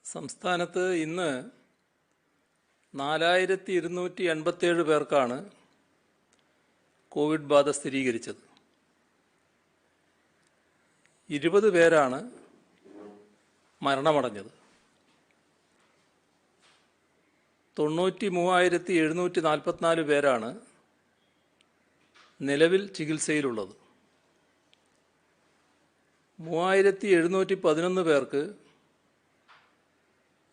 സംസ്ഥാനത്ത് ഇന്ന് 4287 പേർക്കാണ് കോവിഡ് ബാധ സ്ഥിരീകരിച്ചത്. 20 പേരാണ് മരണമടഞ്ഞത്. 93,744 പേരാണ് നിലവിൽ ചികിത്സയിലുള്ളത്. 3,711 പേർക്ക്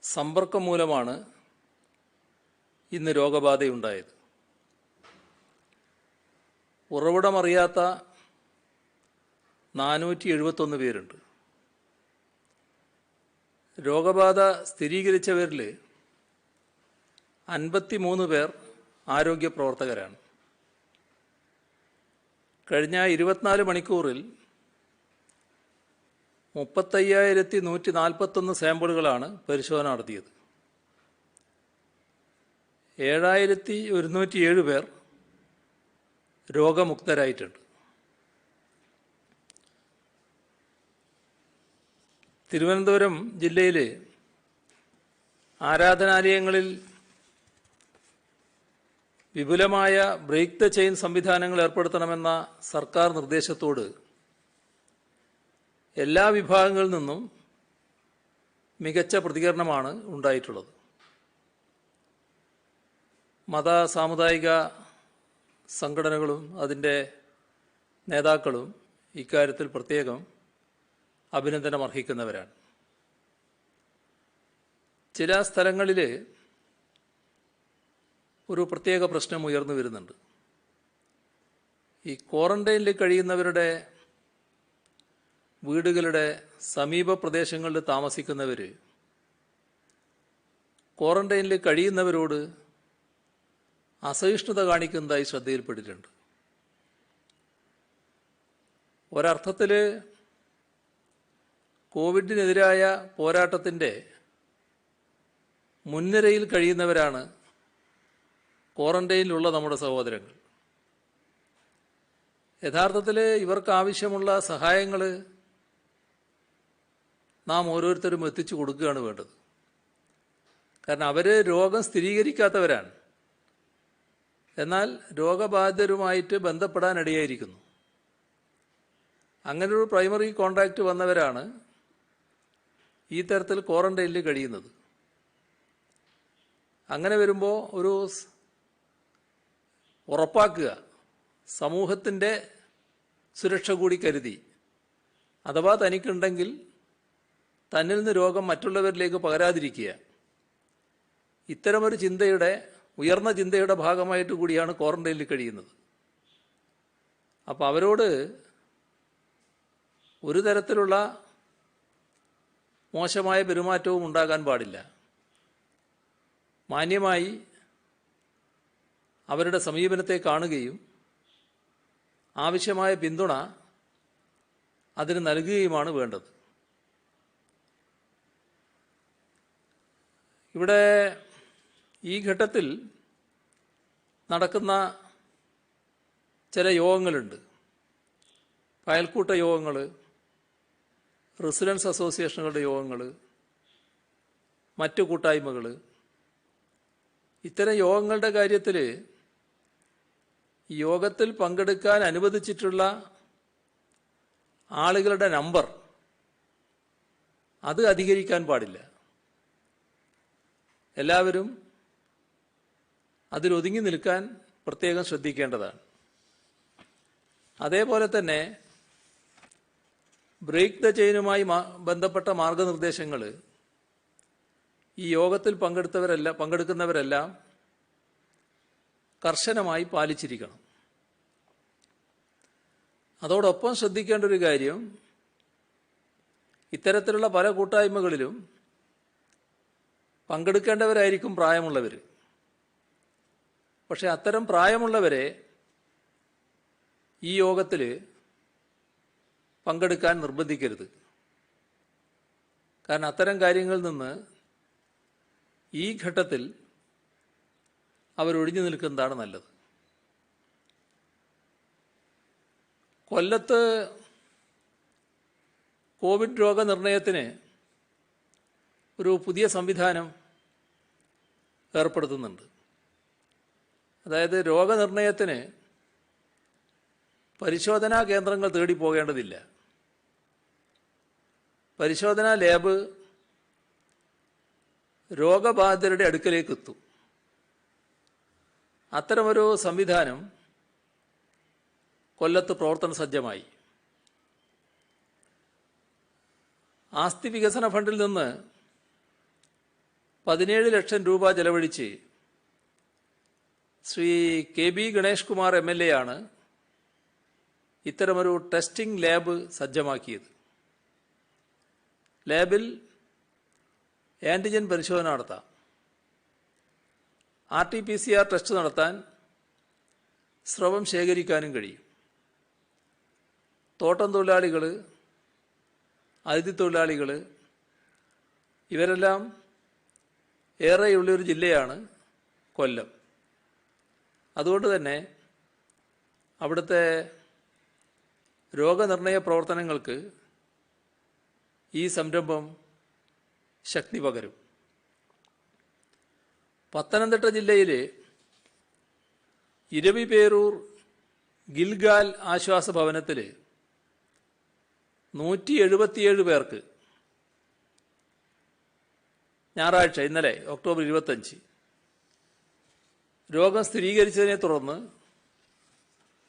സമ്പർക്കം മൂലമാണ് ഇന്ന് രോഗബാധയുണ്ടായത്. ഉറവിടമറിയാത്ത 471 പേരുണ്ട്. രോഗബാധ സ്ഥിരീകരിച്ചവരിൽ 53 പേർ ആരോഗ്യ പ്രവർത്തകരാണ്. കഴിഞ്ഞ 24 മണിക്കൂറിൽ 35,141 സാമ്പിളുകളാണ് പരിശോധന നടത്തിയത്. 7,107 പേർ രോഗമുക്തരായിട്ടുണ്ട്. തിരുവനന്തപുരം ജില്ലയിലെ ആരാധനാലയങ്ങളിൽ വിപുലമായ ബ്രേക്ക് ദ ചെയിൻ സംവിധാനങ്ങൾ ഏർപ്പെടുത്തണമെന്ന സർക്കാർ നിർദ്ദേശത്തോട് എല്ലാ വിഭാഗങ്ങളിൽ നിന്നും മികച്ച പ്രതികരണമാണ് ഉണ്ടായിട്ടുള്ളത്. മത സാമുദായിക സംഘടനകളും അതിൻ്റെ നേതാക്കളും ഇക്കാര്യത്തിൽ പ്രത്യേകം അഭിനന്ദനം അർഹിക്കുന്നവരാണ്. ചില സ്ഥലങ്ങളിൽ ഒരു പ്രത്യേക പ്രശ്നം ഉയർന്നു വരുന്നുണ്ട്. ഈ ക്വാറന്റൈനിൽ കഴിയുന്നവരുടെ വീടുകളുടെ സമീപ പ്രദേശങ്ങളിൽ താമസിക്കുന്നവർ ക്വാറന്റൈനിൽ കഴിയുന്നവരോട് അസഹിഷ്ണുത കാണിക്കുന്നതായി ശ്രദ്ധയിൽപ്പെട്ടിട്ടുണ്ട്. ഒരർത്ഥത്തിൽ കോവിഡിനെതിരായ പോരാട്ടത്തിൻ്റെ മുൻനിരയിൽ കഴിയുന്നവരാണ് ക്വാറന്റൈനിലുള്ള നമ്മുടെ സഹോദരങ്ങൾ. യഥാർത്ഥത്തിൽ ഇവർക്ക് ആവശ്യമുള്ള സഹായങ്ങൾ നാം ഓരോരുത്തരും എത്തിച്ചു കൊടുക്കുകയാണ് വേണ്ടത്. കാരണം അവർ രോഗം സ്ഥിരീകരിക്കാത്തവരാണ്, എന്നാൽ രോഗബാധിതരുമായിട്ട് ബന്ധപ്പെടാനിടയായിരിക്കുന്നു. അങ്ങനൊരു പ്രൈമറി കോണ്ടാക്റ്റ് വന്നവരാണ് ഈ തരത്തിൽ ക്വാറന്റൈനിൽ കഴിയുന്നത്. അങ്ങനെ വരുമ്പോൾ ഒരു ഉറപ്പാക്കുക, സമൂഹത്തിൻ്റെ സുരക്ഷ കൂടി കരുതി, അഥവാ തനിക്കുണ്ടെങ്കിൽ തന്നിൽ നിന്ന് രോഗം മറ്റുള്ളവരിലേക്ക് പകരാതിരിക്കുക, ഇത്തരമൊരു ഉയർന്ന ചിന്തയുടെ ഭാഗമായിട്ട് കൂടിയാണ് ക്വാറന്റൈനിൽ കഴിയുന്നത്. അപ്പോൾ അവരോട് ഒരു തരത്തിലുള്ള മോശമായ പെരുമാറ്റവും ഉണ്ടാകാൻ പാടില്ല. മാന്യമായി അവരുടെ സമീപനത്തെ കാണുകയും ആവശ്യമായ പിന്തുണ അതിന് നൽകുകയുമാണ് വേണ്ടത്. ഇവിടെ ഈ ഘട്ടത്തിൽ നടക്കുന്ന ചില യോഗങ്ങളുണ്ട്. അയൽക്കൂട്ട യോഗങ്ങൾ, റെസിഡൻസ് അസോസിയേഷനുകളുടെ യോഗങ്ങൾ, മറ്റു കൂട്ടായ്മകൾ. ഇത്തരം യോഗങ്ങളുടെ കാര്യത്തിൽ ഈ യോഗത്തിൽ പങ്കെടുക്കാൻ അനുവദിച്ചിട്ടുള്ള ആളുകളുടെ നമ്പർ അത് അധികരിക്കാൻ പാടില്ല. എല്ലാവരും അതിലൊതുങ്ങി നിൽക്കാൻ പ്രത്യേകം ശ്രദ്ധിക്കേണ്ടതാണ്. അതേപോലെ തന്നെ ബ്രേക്ക് ദ ചെയിനുമായി ബന്ധപ്പെട്ട മാർഗനിർദ്ദേശങ്ങൾ ഈ യോഗത്തിൽ പങ്കെടുക്കുന്നവരെല്ലാം കർശനമായി പാലിച്ചിരിക്കണം. അതോടൊപ്പം ശ്രദ്ധിക്കേണ്ട ഒരു കാര്യം, ഇത്തരത്തിലുള്ള പല കൂട്ടായ്മകളിലും പങ്കെടുക്കേണ്ടവരായിരിക്കും പ്രായമുള്ളവർ. പക്ഷെ അത്തരം പ്രായമുള്ളവരെ ഈ യോഗത്തിൽ പങ്കെടുക്കാൻ നിർബന്ധിക്കരുത്. കാരണം അത്തരം കാര്യങ്ങളിൽ നിന്ന് ഈ ഘട്ടത്തിൽ അവരൊഴിഞ്ഞു നിൽക്കുന്നതാണ് നല്ലത്. കൊല്ലത്ത് കോവിഡ് രോഗനിർണയത്തിന് ഒരു പുതിയ സംവിധാനം ഏർപ്പെടുത്തുന്നുണ്ട്. അതായത് രോഗനിർണയത്തിന് പരിശോധനാ കേന്ദ്രങ്ങൾ തേടി പോകേണ്ടതില്ല. പരിശോധനാ ലാബ് രോഗബാധിതരുടെ അടുക്കലേക്ക് എത്തും. അത്തരമൊരു സംവിധാനം കൊല്ലത്ത് പ്രവർത്തന സജ്ജമായി. ആസ്തി വികസന ഫണ്ടിൽ നിന്ന് 17 ലക്ഷം രൂപ ചെലവഴിച്ച് ശ്രീ KB ഗണേഷ് കുമാർ MLA ആണ് ഇത്തരമൊരു ടെസ്റ്റിംഗ് ലാബ് സജ്ജമാക്കിയത്. ലാബിൽ ആൻറ്റിജൻ പരിശോധന നടത്താം, RT-PCR ടെസ്റ്റ് നടത്താൻ സ്രവം ശേഖരിക്കാനും കഴിയും. തോട്ടം തൊഴിലാളികൾ, അതിഥി തൊഴിലാളികൾ ഇവരെല്ലാം ഏറെയുള്ളൊരു ജില്ലയാണ് കൊല്ലം. അതുകൊണ്ട് തന്നെ അവിടുത്തെ രോഗനിർണയ പ്രവർത്തനങ്ങൾക്ക് ഈ സംരംഭം ശക്തി പകരും. പത്തനംതിട്ട ജില്ലയിലെ ഇരവിപേരൂർ ഗിൽഗാൽ ആശ്വാസ ഭവനത്തിൽ 177 പേർക്ക് ഞായറാഴ്ച ഇന്നലെ ഒക്ടോബർ 25 രോഗം സ്ഥിരീകരിച്ചതിനെ തുടർന്ന്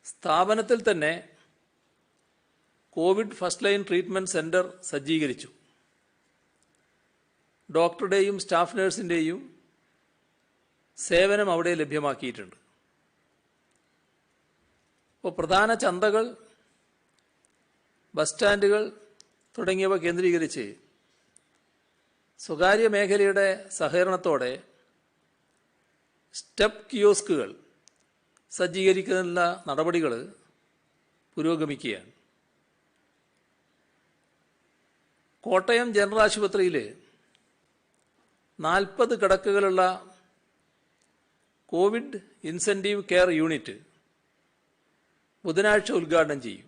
സ്ഥാപനത്തിൽ തന്നെ Covid first line treatment centre സജ്ജീകരിച്ചു. ഡോക്ടറുടെയും സ്റ്റാഫ് നഴ്സിൻ്റെയും സേവനം അവിടെ ലഭ്യമാക്കിയിട്ടുണ്ട്. ഇപ്പോൾ പ്രധാന ചന്തകൾ, ബസ് സ്റ്റാൻഡുകൾ തുടങ്ങിയവ കേന്ദ്രീകരിച്ച് സ്വകാര്യ മേഖലയുടെ സഹകരണത്തോടെ സ്റ്റെപ്പ് കിയോസ്കുകൾ സജ്ജീകരിക്കുന്നതിനുള്ള നടപടികൾ പുരോഗമിക്കുകയാണ്. കോട്ടയം ജനറൽ ആശുപത്രിയിൽ 40 കിടക്കകളുള്ള കോവിഡ് ഇൻസെൻറ്റീവ് കെയർ യൂണിറ്റ് ബുധനാഴ്ച ഉദ്ഘാടനം ചെയ്യും.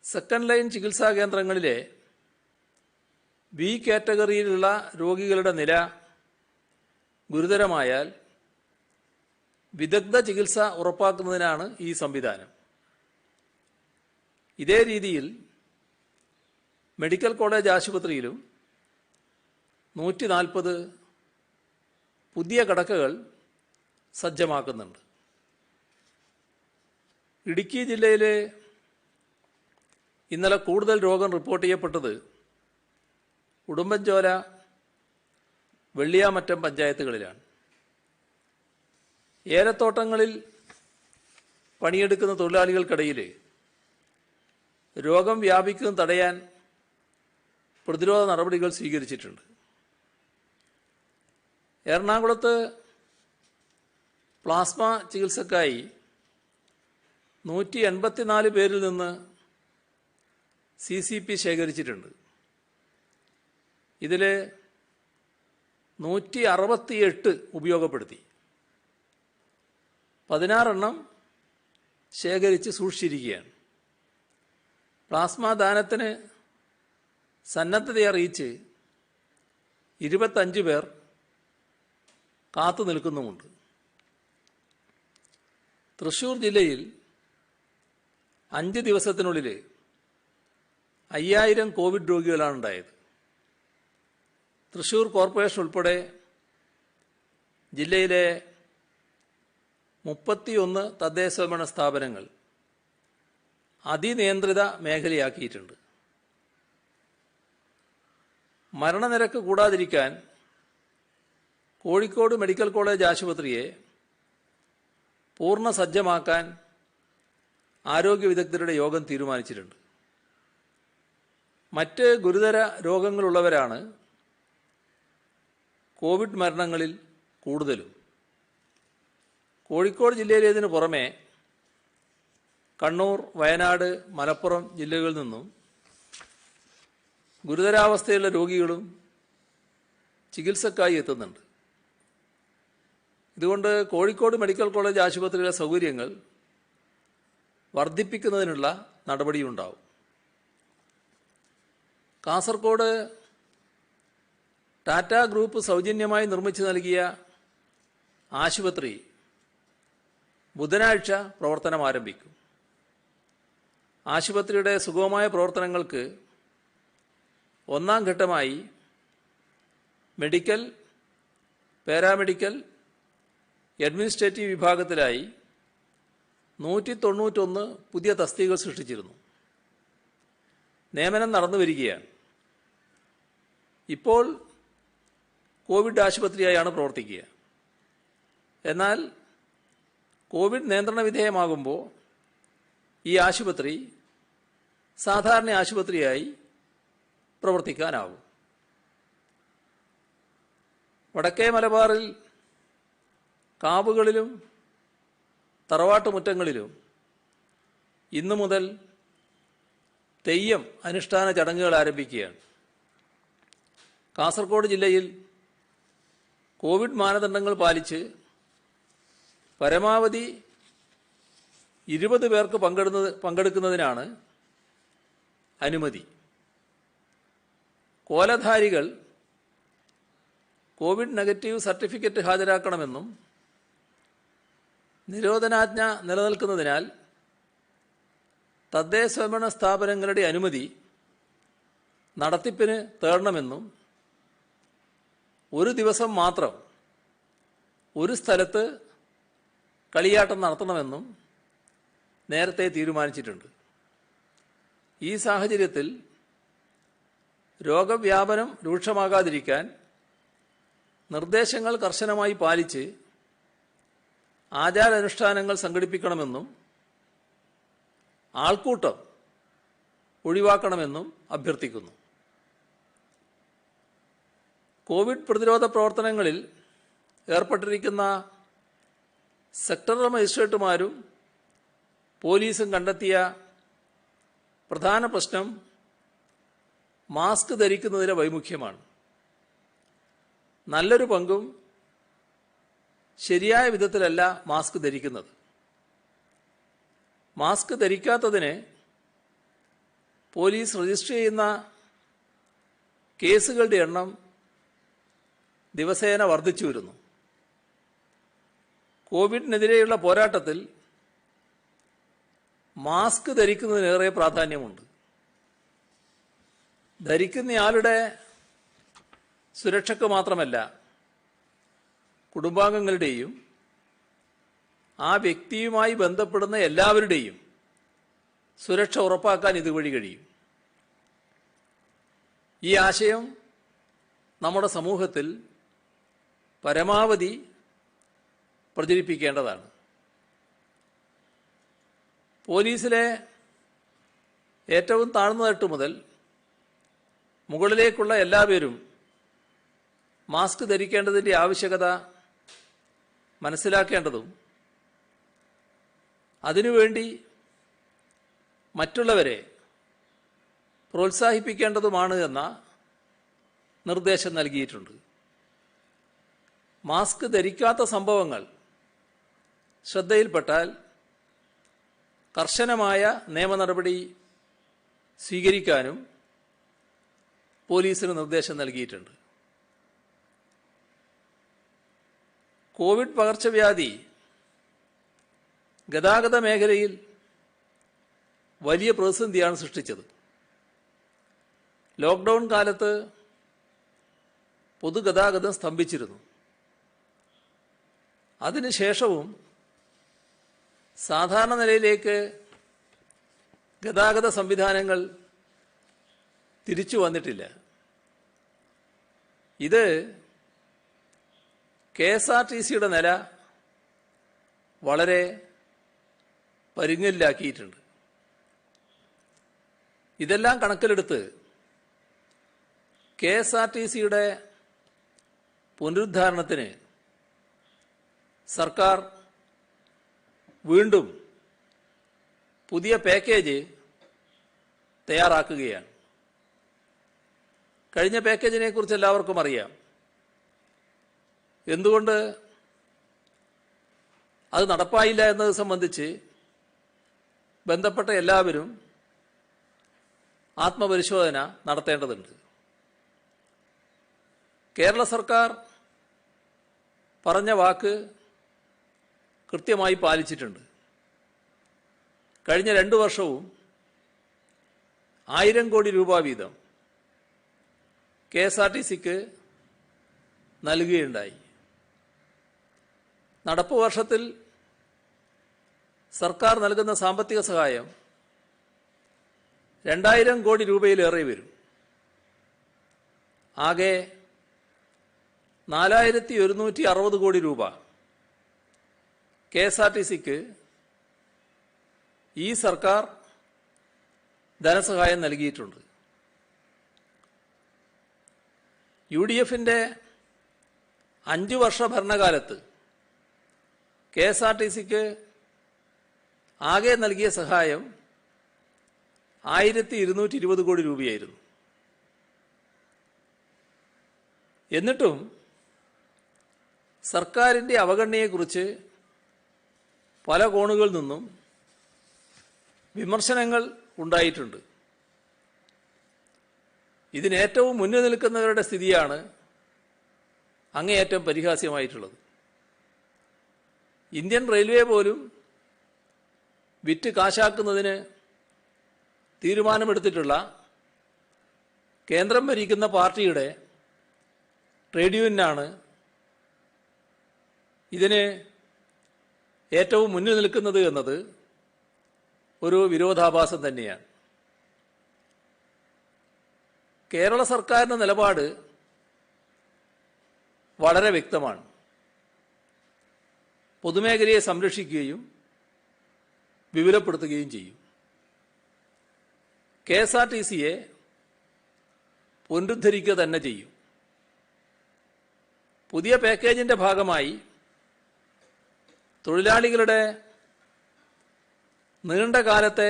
സെക്കൻഡ് ലൈൻ ചികിത്സാ കേന്ദ്രങ്ങളിലെ B കാറ്റഗറിയിലുള്ള രോഗികളുടെ നില ഗുരുതരമായാൽ വിദഗ്ധ ചികിത്സ ഉറപ്പാക്കുന്നതിനാണ് ഈ സംവിധാനം. ഇതേ രീതിയിൽ മെഡിക്കൽ കോളേജ് ആശുപത്രിയിലും 140 പുതിയ കിടക്കകൾ സജ്ജമാക്കുന്നുണ്ട്. ഇടുക്കി ജില്ലയിൽ ഇന്നലെ കൂടുതൽ രോഗം റിപ്പോർട്ട് ചെയ്യപ്പെട്ടത് ഉടുമ്പൻചോല, വെള്ളിയാമറ്റം പഞ്ചായത്തുകളിലാണ്. ഏലത്തോട്ടങ്ങളിൽ പണിയെടുക്കുന്ന തൊഴിലാളികൾക്കിടയിൽ രോഗം വ്യാപിക്കുന്നത് തടയാൻ പ്രതിരോധ നടപടികൾ സ്വീകരിച്ചിട്ടുണ്ട്. എറണാകുളത്ത് പ്ലാസ്മ ചികിത്സക്കായി 184 പേരിൽ നിന്ന് CCP ശേഖരിച്ചിട്ടുണ്ട്. ഇതിൽ 168 ഉപയോഗപ്പെടുത്തി, 16 എണ്ണം ശേഖരിച്ച് സൂക്ഷിച്ചിരിക്കുകയാണ്. പ്ലാസ്മ ദാനത്തിന് സന്നദ്ധത അറിയിച്ച് 25 പേർ കാത്തു നിൽക്കുന്നുമുണ്ട്. തൃശ്ശൂർ ജില്ലയിൽ 5 ദിവസത്തിനുള്ളിൽ 5000 കോവിഡ് രോഗികളാണ് ഉണ്ടായത്. തൃശ്ശൂർ കോർപ്പറേഷൻ ഉൾപ്പെടെ ജില്ലയിലെ 31 തദ്ദേശഭരണ സ്ഥാപനങ്ങൾ അതിനിയന്ത്രിത മേഖലയാക്കിയിട്ടുണ്ട്. മരണനിരക്ക് കൂടാതിരിക്കാൻ കോഴിക്കോട് മെഡിക്കൽ കോളേജ് ആശുപത്രിയെ പൂർണ്ണ സജ്ജമാക്കാൻ ആരോഗ്യ വിദഗ്ധരുടെ യോഗം തീരുമാനിച്ചിട്ടുണ്ട്. മറ്റ് ഗുരുതര രോഗങ്ങളുള്ളവരാണ് കോവിഡ് മരണങ്ങളിൽ കൂടുതലും. കോഴിക്കോട് ജില്ലയിലേതിനു പുറമെ കണ്ണൂർ, വയനാട്, മലപ്പുറം ജില്ലകളിൽ നിന്നും ഗുരുതരാവസ്ഥയുള്ള രോഗികളും ചികിത്സക്കായി എത്തുന്നുണ്ട്. ഇതുകൊണ്ട് കോഴിക്കോട് മെഡിക്കൽ കോളേജ് ആശുപത്രിയിലെ സൗകര്യങ്ങൾ വർദ്ധിപ്പിക്കുന്നതിനുള്ള നടപടിയുണ്ടാവും. കാസർഗോഡ് ടാറ്റ ഗ്രൂപ്പ് സൗജന്യമായി നിർമ്മിച്ചു നൽകിയ ആശുപത്രി ബുധനാഴ്ച പ്രവർത്തനം ആരംഭിക്കും. ആശുപത്രിയുടെ സുഗമമായ പ്രവർത്തനങ്ങൾക്ക് ഒന്നാം ഘട്ടമായി മെഡിക്കൽ, പാരാമെഡിക്കൽ, അഡ്മിനിസ്ട്രേറ്റീവ് വിഭാഗത്തിലായി 191 പുതിയ തസ്തികകൾ സൃഷ്ടിച്ചിരുന്നു. നിയമനം നടന്നു വരികയാണ്. ഇപ്പോൾ കോവിഡ് ആശുപത്രിയായാണ് പ്രവർത്തിക്കുക. എന്നാൽ കോവിഡ് നിയന്ത്രണ വിധേയമാകുമ്പോൾ ഈ ആശുപത്രി സാധാരണ ആശുപത്രിയായി പ്രവർത്തിക്കാനാവും. വടക്കേ മലബാറിൽ കാവുകളിലും തറവാട്ടുമുറ്റങ്ങളിലും ഇന്നു മുതൽ തെയ്യം അനുഷ്ഠാന ചടങ്ങുകൾ ആരംഭിക്കുകയാണ്. കാസർഗോഡ് ജില്ലയിൽ കോവിഡ് മാനദണ്ഡങ്ങൾ പാലിച്ച് പരമാവധി 20 പേർക്ക് പങ്കെടുക്കുന്നതിനാണ് അനുമതി. കോലധാരികൾ കോവിഡ് നെഗറ്റീവ് സർട്ടിഫിക്കറ്റ് ഹാജരാക്കണമെന്നും നിരോധനാജ്ഞ നിലനിൽക്കുന്നതിനാൽ തദ്ദേശ സ്വയംഭരണ സ്ഥാപനങ്ങളുടെ അനുമതി നടത്തിപ്പിന് തേടണമെന്നും ഒരു ദിവസം മാത്രം ഒരു സ്ഥലത്ത് കളിയാട്ടം നടത്തണമെന്നും നേരത്തെ തീരുമാനിച്ചിട്ടുണ്ട്. ഈ സാഹചര്യത്തിൽ രോഗവ്യാപനം രൂക്ഷമാകാതിരിക്കാൻ നിർദ്ദേശങ്ങൾ കർശനമായി പാലിച്ച് ആചാരാനുഷ്ഠാനങ്ങൾ സംഘടിപ്പിക്കണമെന്നും ആൾക്കൂട്ടം ഒഴിവാക്കണമെന്നും അഭ്യർത്ഥിക്കുന്നു. കോവിഡ് പ്രതിരോധ പ്രവർത്തനങ്ങളിൽ ഏർപ്പെട്ടിരിക്കുന്ന സെക്ടറൽ മജിസ്ട്രേറ്റുമാരും പോലീസും കണ്ടെത്തിയ പ്രധാന പ്രശ്നം മാസ്ക് ധരിക്കുന്നതിലെ വൈമുഖ്യമാണ്. നല്ലൊരു പങ്കും ശരിയായ വിധത്തിലല്ല മാസ്ക് ധരിക്കുന്നത്. മാസ്ക് ധരിക്കാത്തതിന് പോലീസ് രജിസ്റ്റർ ചെയ്യുന്ന കേസുകളുടെ എണ്ണം ദിവസേന വർദ്ധിച്ചു വരുന്നു. കോവിഡിനെതിരെയുള്ള പോരാട്ടത്തിൽ മാസ്ക് ധരിക്കുന്നതിനേറെ പ്രാധാന്യമുണ്ട്. ധരിക്കുന്നയാളുടെ സുരക്ഷയ്ക്ക് മാത്രമല്ല, കുടുംബാംഗങ്ങളുടെയും ആ വ്യക്തിയുമായി ബന്ധപ്പെടുന്ന എല്ലാവരുടെയും സുരക്ഷ ഉറപ്പാക്കാൻ ഇതുവഴി കഴിയും. ഈ ആശയം നമ്മുടെ സമൂഹത്തിൽ പരമാവധി പ്രചരിപ്പിക്കേണ്ടതാണ്. പോലീസിലെ ഏറ്റവും താഴ്ന്ന തട്ട് മുതൽ മുകളിലേക്കുള്ള എല്ലാവരും മാസ്ക് ധരിക്കേണ്ടതിൻ്റെ ആവശ്യകത മനസ്സിലാക്കേണ്ടതും അതിനുവേണ്ടി മറ്റുള്ളവരെ പ്രോത്സാഹിപ്പിക്കേണ്ടതുമാണ് എന്ന നിർദ്ദേശം നൽകിയിട്ടുണ്ട്. മാസ്ക് ധരിക്കാത്ത സംഭവങ്ങൾ ശ്രദ്ധയിൽപ്പെട്ടാൽ കർശനമായ നിയമ നടപടി സ്വീകരിക്കാനും പോലീസിന് നിർദ്ദേശം നൽകിയിട്ടുണ്ട്. കോവിഡ് പകർച്ചവ്യാധി ഗതാഗത മേഖലയിൽ വലിയ പ്രതിസന്ധിയാണ് സൃഷ്ടിച്ചത്. ലോക്ക്ഡൗൺ കാലത്ത് പൊതുഗതാഗതം സ്തംഭിച്ചിരുന്നു. അതിനുശേഷവും സാധാരണ നിലയിലേക്ക് ഗതാഗത സംവിധാനങ്ങൾ തിരിച്ചു വന്നിട്ടില്ല. ഇത് KSRTCയുടെ നില വളരെ പരുങ്ങലിലാക്കിയിട്ടുണ്ട്. ഇതെല്ലാം കണക്കിലെടുത്ത് KSRTCയുടെ പുനരുദ്ധാരണത്തിന് സർക്കാർ വീണ്ടും പുതിയ പാക്കേജ് തയ്യാറാക്കുകയാണ്. കഴിഞ്ഞ പാക്കേജിനെ കുറിച്ച് എല്ലാവർക്കും അറിയാം. എന്തുകൊണ്ട് അത് നടപ്പായില്ല എന്നത് സംബന്ധിച്ച് ബന്ധപ്പെട്ട എല്ലാവരും ആത്മപരിശോധന നടത്തേണ്ടതുണ്ട്. കേരള സർക്കാർ പറഞ്ഞ വാക്ക് കൃത്യമായി പാലിച്ചിട്ടുണ്ട്. കഴിഞ്ഞ 2 വർഷവും 1000 കോടി രൂപ വീതം KSRTCക്ക് നൽകുകയുണ്ടായി. നടപ്പ് വർഷത്തിൽ സർക്കാർ നൽകുന്ന സാമ്പത്തിക സഹായം 2000 കോടി രൂപയിലേറെ വരും. ആകെ 4160 കോടി രൂപ KSRTCക്ക് ഈ സർക്കാർ ധനസഹായം നൽകിയിട്ടുണ്ട്. UDFന്റെ 5 വർഷ ഭരണകാലത്ത് KSRTCക്ക് ആകെ നൽകിയ സഹായം 1220 കോടി രൂപയായിരുന്നു. എന്നിട്ടും സർക്കാരിൻ്റെ അവഗണനയെക്കുറിച്ച് പല കോണുകളിൽ നിന്നും വിമർശനങ്ങൾ ഉണ്ടായിട്ടുണ്ട്. ഇതിനേറ്റവും മുന്നിൽ നിൽക്കുന്നവരുടെ സ്ഥിതിയാണ് അങ്ങേയറ്റം പരിഹാസ്യമായിട്ടുള്ളത്. ഇന്ത്യൻ റെയിൽവേ പോലും വിറ്റ് കാശാക്കുന്നതിന് തീരുമാനമെടുത്തിട്ടുള്ള കേന്ദ്രം ഭരിക്കുന്ന പാർട്ടിയുടെ ട്രേഡ് യൂണിയനാണ് ഇതിന് ഏറ്റവും മുന്നിൽ നിൽക്കുന്നത് എന്നത് ഒരു വിരോധാഭാസം തന്നെയാണ്. കേരള സർക്കാരിൻ്റെ നിലപാട് വളരെ വ്യക്തമാണ്. പൊതുമേഖലയെ സംരക്ഷിക്കുകയും വിപുലപ്പെടുത്തുകയും ചെയ്യും. KSRTCയെ പുനരുദ്ധരിക്കുക തന്നെ ചെയ്യും. പുതിയ പാക്കേജിൻ്റെ ഭാഗമായി തൊഴിലാളികളുടെ നീണ്ട കാലത്തെ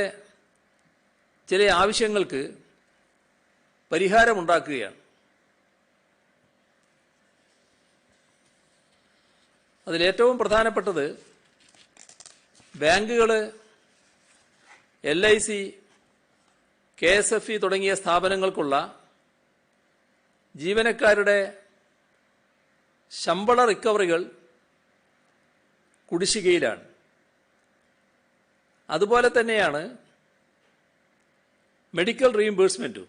ചില ആവശ്യങ്ങൾക്ക് പരിഹാരമുണ്ടാക്കുകയാണ്. അതിലേറ്റവും പ്രധാനപ്പെട്ടത് ബാങ്കുകൾ, LIC, KSFE തുടങ്ങിയ സ്ഥാപനങ്ങൾക്കുള്ള ജീവനക്കാരുടെ ശമ്പള റിക്കവറികൾ കുടിശ്ശികയിലാണ്. അതുപോലെ തന്നെയാണ് മെഡിക്കൽ റീഇംബേഴ്സ്മെൻറ്റും.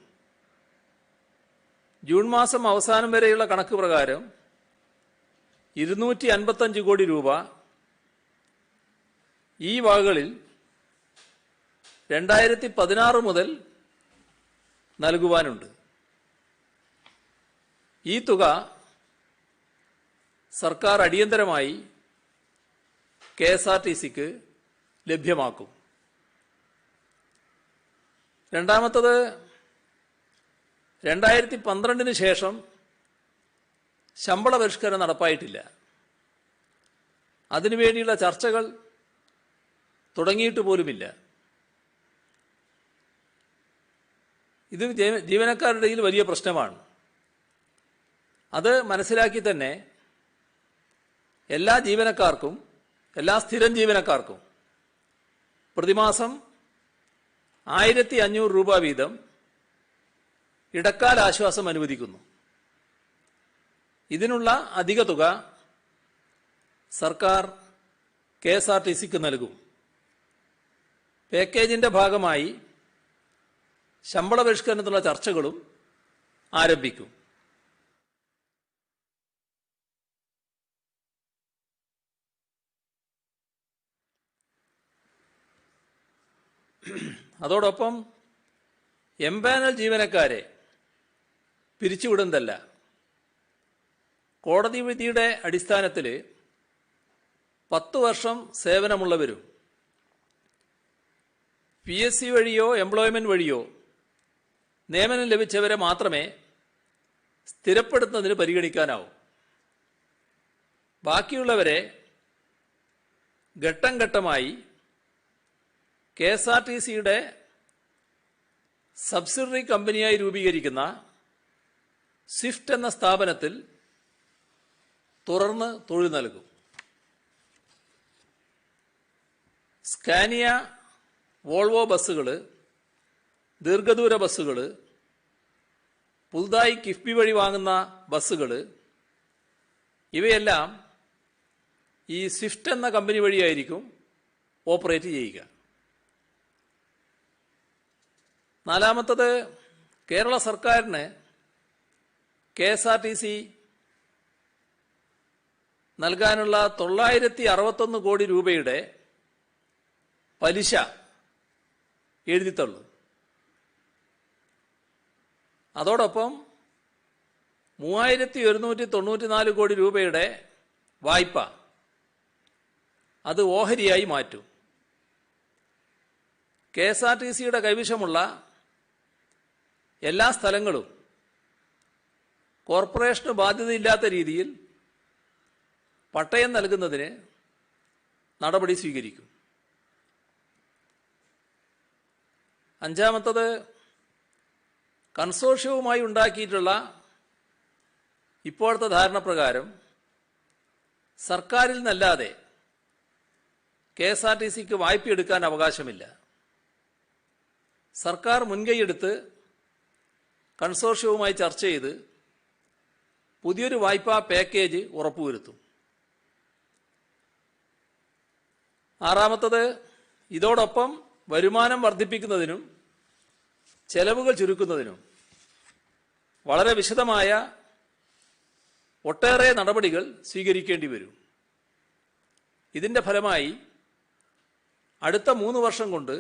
ജൂൺ മാസം അവസാനം വരെയുള്ള കണക്ക് പ്രകാരം 255 കോടി രൂപ ഈ വകകളിൽ 2016 മുതൽ നൽകുവാനുണ്ട്. ഈ തുക സർക്കാർ അടിയന്തരമായി KSRTCക്ക് ലഭ്യമാക്കും. രണ്ടാമത്തത്, 2012 ശേഷം ശമ്പള പരിഷ്കരണം നടപ്പായിട്ടില്ല. അതിനുവേണ്ടിയുള്ള ചർച്ചകൾ തുടങ്ങിയിട്ട് പോലുമില്ല. ഇത് ജീവനക്കാരുടെ ഇടയിൽ വലിയ പ്രശ്നമാണ്. അത് മനസ്സിലാക്കി തന്നെ എല്ലാ ജീവനക്കാർക്കും, എല്ലാ സ്ഥിരം ജീവനക്കാർക്കും പ്രതിമാസം 1500 രൂപ വീതം ഇടക്കാല ആശ്വാസം അനുവദിക്കുന്നു. ഇതിനുള്ള അധിക തുക സർക്കാർ KSRTCക്ക് നൽകും. പാക്കേജിന്റെ ഭാഗമായി ശമ്പള പരിഷ്കരണത്തിനുള്ള ചർച്ചകളും ആരംഭിക്കും. അതോടൊപ്പം എംപാനൽ ജീവനക്കാരെ പിരിച്ചുവിടുന്നതല്ല, കോടതി വിധിയുടെ അടിസ്ഥാനത്തിൽ 10 വർഷം സേവനമുള്ളവരും PSC വഴിയോ എംപ്ലോയ്മെന്റ് വഴിയോ നിയമനം ലഭിച്ചവരെ മാത്രമേ സ്ഥിരപ്പെടുത്തുന്നതിന് പരിഗണിക്കാനാവൂ. ബാക്കിയുള്ളവരെ ഘട്ടം ഘട്ടമായി KSRTCയുടെ സബ്സിഡറി കമ്പനിയായി രൂപീകരിക്കുന്ന സ്വിഫ്റ്റ് എന്ന സ്ഥാപനത്തിൽ തുടർന്ന് തൊഴിൽ നൽകും. സ്കാനിയ, വോൾവോ ബസ്സുകൾ, ദീർഘദൂര ബസ്സുകൾ, പുതുതായി കിഫ്ബി വഴി വാങ്ങുന്ന ബസ്സുകൾ ഇവയെല്ലാം ഈ സ്വിഫ്റ്റ് എന്ന കമ്പനി വഴിയായിരിക്കും ഓപ്പറേറ്റ് ചെയ്യുക. നാലാമത്തത്, കേരള സർക്കാരിന് KSRTC നൽകാനുള്ള 961 കോടി രൂപയുടെ പലിശ എഴുതിത്തള്ളു. അതോടൊപ്പം 3194 കോടി രൂപയുടെ വായ്പ അത് ഓഹരിയായി മാറ്റും. KSRTCയുടെ കൈവശമുള്ള എല്ലാ സ്ഥലങ്ങളും കോർപ്പറേഷന് ബാധ്യതയില്ലാത്ത രീതിയിൽ പട്ടയം നൽകുന്നതിന് നടപടി സ്വീകരിക്കും. അഞ്ചാമത്തത്, കൺസോർഷ്യവുമായി ഉണ്ടാക്കിയിട്ടുള്ള ഇപ്പോഴത്തെ ധാരണ പ്രകാരം സർക്കാരിൽ നിന്നല്ലാതെ KSRTCക്ക് വായ്പയെടുക്കാൻ അവകാശമില്ല. സർക്കാർ മുൻകൈയെടുത്ത് കൺസോർഷ്യവുമായി ചർച്ച ചെയ്ത് പുതിയൊരു വായ്പാ പാക്കേജ് ഉറപ്പുവരുത്തും. ആറാമത്തത്, ഇതോടൊപ്പം വരുമാനം വർദ്ധിപ്പിക്കുന്നതിനും ചെലവുകൾ ചുരുക്കുന്നതിനും വളരെ വിശദമായ ഒട്ടേറെ നടപടികൾ സ്വീകരിക്കേണ്ടി വരും. ഇതിൻ്റെ ഫലമായി അടുത്ത 3 വർഷം കൊണ്ട്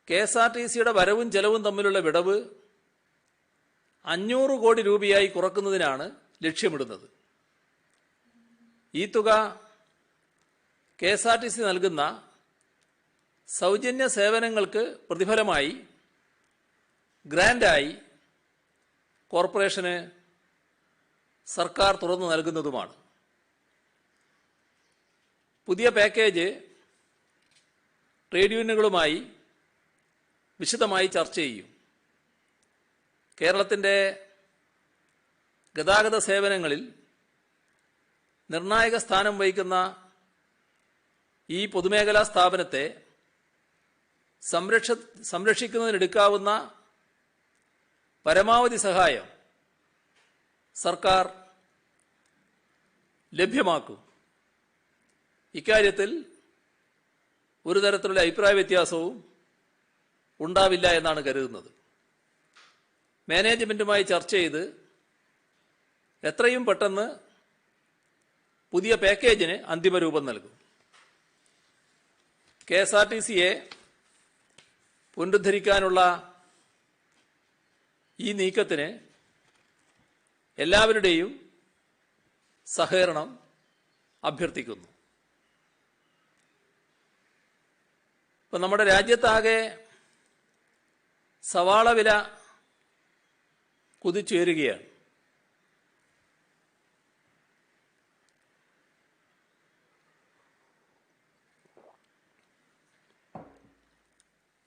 KSRTCയുടെ വരവും ചെലവും തമ്മിലുള്ള വിടവ് 500 കോടി രൂപയായി കുറക്കുന്നതിനാണ് ലക്ഷ്യമിടുന്നത്. ഈ തുക KSRTC നൽകുന്ന സൗജന്യ സേവനങ്ങൾക്ക് പ്രതിഫലമായി ഗ്രാൻഡായി കോർപ്പറേഷന് സർക്കാർ തുറന്നു നൽകുന്നതുമാണ്. പുതിയ പാക്കേജ് ട്രേഡ് യൂണിയനുകളുമായി വിശദമായി ചർച്ച ചെയ്യും. കേരളത്തിൻ്റെ ഗതാഗത സേവനങ്ങളിൽ നിർണായക സ്ഥാനം വഹിക്കുന്ന ഈ പൊതുമേഖലാ സ്ഥാപനത്തെ സംരക്ഷിക്കുന്നതിനെടുക്കാവുന്ന പരമാവധി സഹായം സർക്കാർ ലഭ്യമാക്കും. ഇക്കാര്യത്തിൽ ഒരു തരത്തിലുള്ള അഭിപ്രായ വ്യത്യാസവും ഉണ്ടാവില്ല എന്നാണ് കരുതുന്നത്. മാനേജ്മെൻറ്റുമായി ചർച്ച ചെയ്ത് എത്രയും പെട്ടെന്ന് പുതിയ പാക്കേജിന് അന്തിമ രൂപം നൽകും. KSRTCയെ പുനരുദ്ധരിക്കാനുള്ള ഈ നീക്കത്തിന് എല്ലാവരുടെയും സഹകരണം അഭ്യർത്ഥിക്കുന്നു. ഇപ്പം നമ്മുടെ രാജ്യത്താകെ സവാള വില കുതിച്ചുയരുകയാണ്.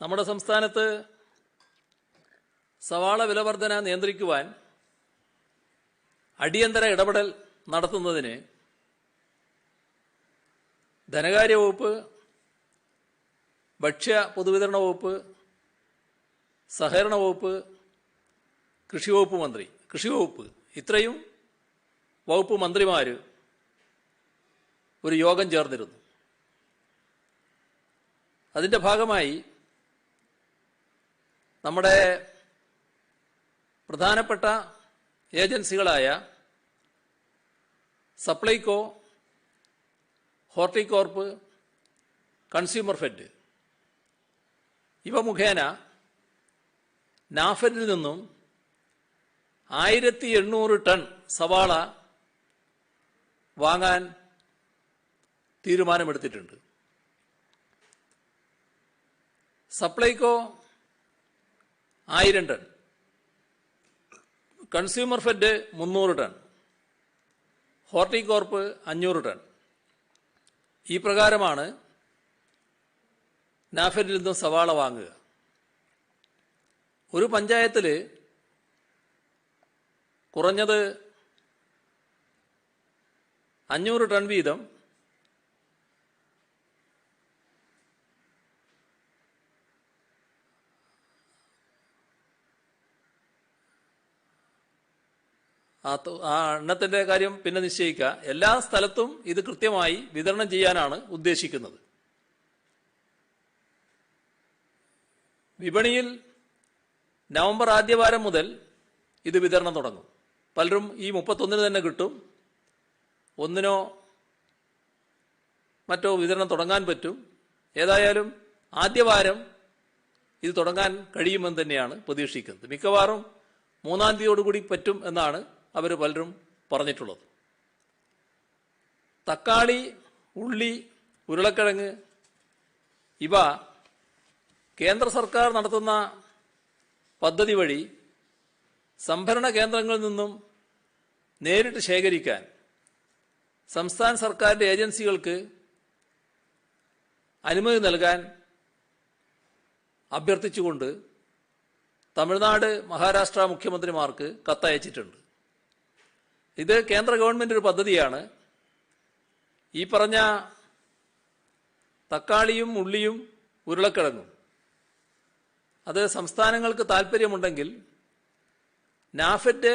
നമ്മുടെ സംസ്ഥാനത്ത് സവാള വിലവർധന നിയന്ത്രിക്കുവാൻ അടിയന്തര ഇടപെടൽ നടത്തുന്നതിന് ധനകാര്യ വകുപ്പ്, ഭക്ഷ്യ പൊതുവിതരണ വകുപ്പ്, സഹകരണ വകുപ്പ്, കൃഷി വകുപ്പ് ഇത്രയും വകുപ്പ് മന്ത്രിമാർ ഒരു യോഗം ചേർന്നിരുന്നു. അതിൻ്റെ ഭാഗമായി നമ്മുടെ പ്രധാനപ്പെട്ട ഏജൻസികളായ സപ്ലൈകോ, ഹോർട്ടികോർപ്പ്, കൺസ്യൂമർ ഫെഡ് ഇവ മുഖേന നാഫെഡിൽ നിന്നും 1800 ടൺ സവാള വാങ്ങാൻ തീരുമാനമെടുത്തിട്ടുണ്ട്. Supplyco 1000 ton, Consumerfed 300 ton, Horticorp 500 ton. ഈ പ്രകാരമാണ് നാഫെഡിൽ നിന്നും സവാള വാങ്ങുക. ഒരു പഞ്ചായത്തിൽ കുറഞ്ഞത് 500 ടൺ വീതം ആ എണ്ണത്തിന്റെ കാര്യം പിന്നെ നിശ്ചയിക്കുക. എല്ലാ സ്ഥലത്തും ഇത് കൃത്യമായി വിതരണം ചെയ്യാനാണ് ഉദ്ദേശിക്കുന്നത്. വിപണിയിൽ നവംബർ ആദ്യവാരം മുതൽ ഇത് വിതരണം തുടങ്ങും. പലരും ഈ 31 തന്നെ കിട്ടും, 1 മറ്റോ വിതരണം തുടങ്ങാൻ പറ്റും. ഏതായാലും ആദ്യവാരം ഇത് തുടങ്ങാൻ കഴിയുമെന്ന് തന്നെയാണ് പ്രതീക്ഷിക്കുന്നത്. മിക്കവാറും 3-ാം തീയതിയോടുകൂടി പറ്റും എന്നാണ് അവർ പലരും പറഞ്ഞിട്ടുള്ളത്. തക്കാളി, ഉള്ളി, ഉരുളക്കിഴങ്ങ് ഇവ കേന്ദ്ര സർക്കാർ നടത്തുന്ന പദ്ധതി വഴി സംഭരണ കേന്ദ്രങ്ങളിൽ നിന്നും നേരിട്ട് ശേഖരിക്കാൻ സംസ്ഥാന സർക്കാരിൻ്റെ ഏജൻസികൾക്ക് അനുമതി നൽകാൻ അഭ്യർത്ഥിച്ചുകൊണ്ട് തമിഴ്നാട്, മഹാരാഷ്ട്ര മുഖ്യമന്ത്രിമാർക്ക് കത്തയച്ചിട്ടുണ്ട്. ഇത് കേന്ദ്ര ഗവൺമെൻറ് ഒരു പദ്ധതിയാണ്. ഈ പറഞ്ഞ തക്കാളിയും ഉള്ളിയും ഉരുളക്കിഴങ്ങും അത് സംസ്ഥാനങ്ങൾക്ക് താല്പര്യമുണ്ടെങ്കിൽ നാഫെഡ്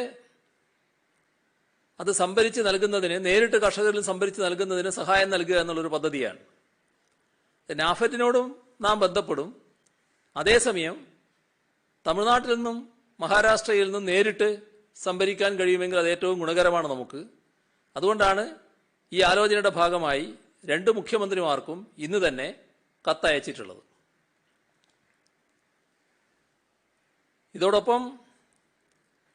അത് സംഭരിച്ച് നൽകുന്നതിന്, നേരിട്ട് കർഷകരിൽ സംഭരിച്ച് നൽകുന്നതിന് സഹായം നൽകുക എന്നുള്ളൊരു പദ്ധതിയാണ്. നാഫെഡിനോടും നാം ബന്ധപ്പെടും. അതേസമയം തമിഴ്നാട്ടിൽ നിന്നും മഹാരാഷ്ട്രയിൽ നിന്നും നേരിട്ട് സംഭരിക്കാൻ കഴിയുമെങ്കിൽ അത് ഏറ്റവും ഗുണകരമാണ് നമുക്ക്. അതുകൊണ്ടാണ് ഈ ആലോചനയുടെ ഭാഗമായി 2 മുഖ്യമന്ത്രിമാർക്കും ഇന്ന് തന്നെ കത്തയച്ചിട്ടുള്ളത്. ഇതോടൊപ്പം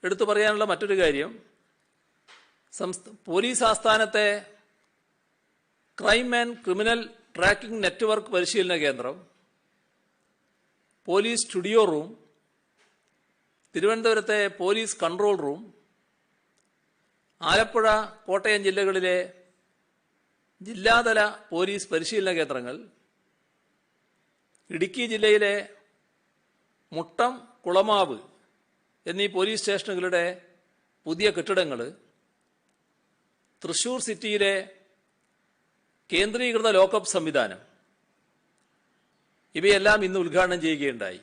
എടുത്തു പറയാനുള്ള മറ്റൊരു കാര്യം, പോലീസ് ആസ്ഥാനത്തെ crime and criminal tracking network പരിശീലന കേന്ദ്രം, പോലീസ് സ്റ്റുഡിയോ റൂം, തിരുവനന്തപുരത്തെ police control room, Alappuzha, Kottayam ജില്ലകളിലെ ജില്ലാതല പോലീസ് പരിശീലന കേന്ദ്രങ്ങൾ, ഇടുക്കി ജില്ലയിലെ മുട്ടം, കുളമാവ് എന്നീ പോലീസ് സ്റ്റേഷനുകളുടെ പുതിയ കെട്ടിടങ്ങൾ, തൃശൂർ സിറ്റിയിലെ കേന്ദ്രീകൃത ലോക്കപ്പ് സംവിധാനം ഇവയെല്ലാം ഇന്ന് ഉദ്ഘാടനം ചെയ്യുകയുണ്ടായി.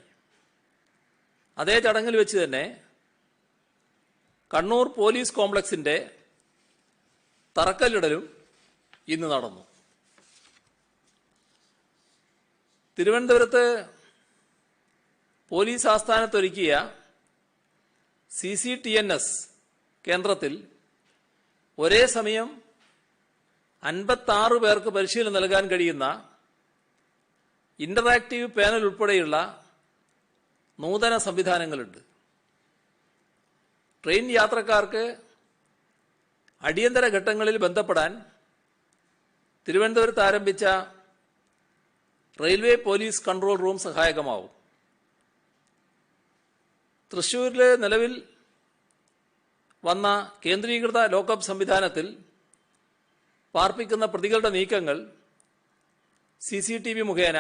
അതേ ചടങ്ങിൽ വെച്ച് തന്നെ കണ്ണൂർ പോലീസ് കോംപ്ലക്സിന്റെ തറക്കല്ലിടലും ഇന്ന് നടന്നു. തിരുവനന്തപുരത്ത് പോലീസ് ആസ്ഥാനത്തൊരുക്കിയ CCTNS കേന്ദ്രത്തിൽ ഒരേ സമയം 56 പേർക്ക് പരിശീലനം നൽകാൻ കഴിയുന്ന ഇന്ററാക്റ്റീവ് പാനൽ ഉൾപ്പെടെയുള്ള നൂതന സംവിധാനങ്ങളുണ്ട്. ട്രെയിൻ യാത്രക്കാർക്ക് അടിയന്തര ഘട്ടങ്ങളിൽ ബന്ധപ്പെടാൻ തിരുവനന്തപുരത്ത് ആരംഭിച്ച റെയിൽവേ പോലീസ് കൺട്രോൾ റൂം സഹായകമാവും. തൃശ്ശൂരിൽ നിലവിൽ വന്ന കേന്ദ്രീകൃത ലോക്കപ്പ് സംവിധാനത്തിൽ പാർപ്പിക്കുന്ന പ്രതികളുടെ നീക്കങ്ങൾ CCTV മുഖേന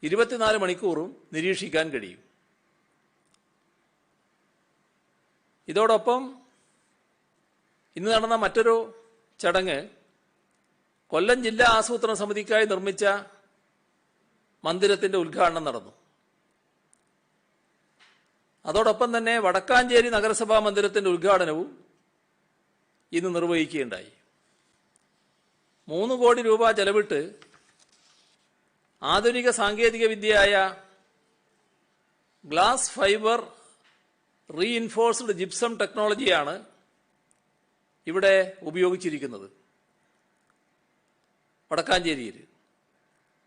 24 മണിക്കൂറും നിരീക്ഷിക്കാൻ കഴിയും. ഇതോടൊപ്പം ഇന്ന് നടന്ന മറ്റൊരു ചടങ്ങ് കൊല്ലം ജില്ലാ ആസൂത്രണ സമിതിക്കായി നിർമ്മിച്ച മന്ദിരത്തിന്റെ ഉദ്ഘാടനം നടന്നു. അതോടൊപ്പം തന്നെ വടക്കാഞ്ചേരി നഗരസഭാ മന്ദിരത്തിന്റെ ഉദ്ഘാടനവും ഇന്ന് നിർവഹിക്കുകയുണ്ടായി. 3 കോടി രൂപ ചെലവിട്ട് ആധുനിക സാങ്കേതിക വിദ്യയായ ഗ്ലാസ് ഫൈബർ റീഇൻഫോഴ്സ്ഡ് ജിപ്സം ടെക്നോളജിയാണ് ഇവിടെ ഉപയോഗിച്ചിരിക്കുന്നത്. വടക്കാഞ്ചേരിയിൽ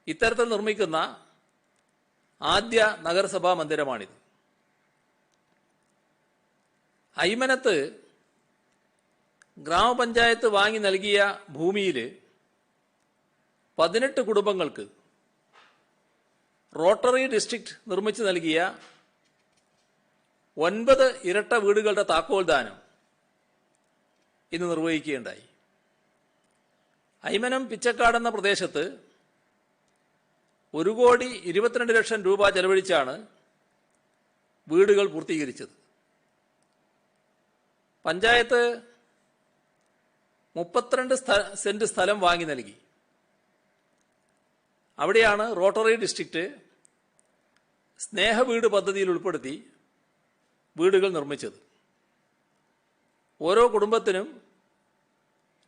ഇത്തരത്തിൽ നിർമ്മിക്കുന്ന ആദ്യ നഗരസഭാ മന്ദിരമാണിത്. അയ്മനത്ത് ഗ്രാമപഞ്ചായത്ത് വാങ്ങി നൽകിയ ഭൂമിയിൽ 18 കുടുംബങ്ങൾക്ക് റോട്ടറി ഡിസ്ട്രിക്ട് നിർമ്മിച്ചു നൽകിയ 9 ഇരട്ട വീടുകളുടെ താക്കോൽദാനം ഇന്ന് നിർവഹിക്കുകയുണ്ടായി. അയ്മനം പിച്ചക്കാട് എന്ന പ്രദേശത്ത് 1,22,00,000 രൂപ ചെലവഴിച്ചാണ് വീടുകൾ പൂർത്തീകരിച്ചത്. പഞ്ചായത്ത് 32 സെന്റ് സ്ഥലം വാങ്ങി നൽകി. അവിടെയാണ് റോട്ടറി ഡിസ്ട്രിക്റ്റ് സ്നേഹ വീട് പദ്ധതിയിൽ ഉൾപ്പെടുത്തി വീടുകൾ നിർമ്മിച്ചത്. ഓരോ കുടുംബത്തിനും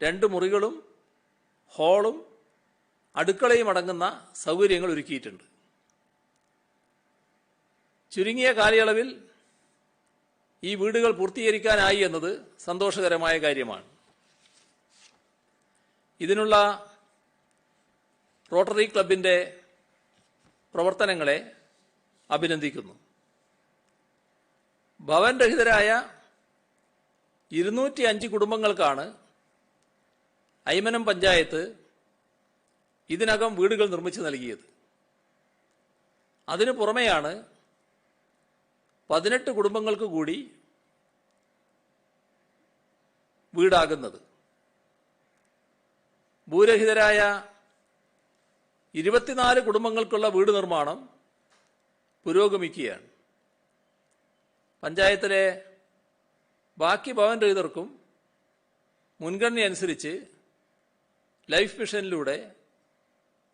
2 മുറികളും ഹാളും അടുക്കളയും അടങ്ങുന്ന സൗകര്യങ്ങൾ ഒരുക്കിയിട്ടുണ്ട്. ചുരുങ്ങിയ കാലയളവിൽ ഈ വീടുകൾ പൂർത്തീകരിക്കാനായി എന്നത് സന്തോഷകരമായ കാര്യമാണ്. ഇതിനുള്ള റോട്ടറി ക്ലബിൻ്റെ പ്രവർത്തനങ്ങളെ അഭിനന്ദിക്കുന്നു. ഭവൻ രഹിതരായ 205 കുടുംബങ്ങൾക്കാണ് അയ്മനം പഞ്ചായത്ത് ഇതിനകം വീടുകൾ നിർമ്മിച്ചു നൽകിയത്. അതിനു പുറമെയാണ് 18 കുടുംബങ്ങൾക്ക് കൂടി വീടാകുന്നത്. ഭൂരഹിതരായ 24 കുടുംബങ്ങൾക്കുള്ള വീട് നിർമ്മാണം പുരോഗമിക്കുകയാണ്. പഞ്ചായത്തിലെ ബാക്കി ഭവൻ രഹിതർക്കും മുൻഗണന അനുസരിച്ച് ലൈഫ് മിഷനിലൂടെ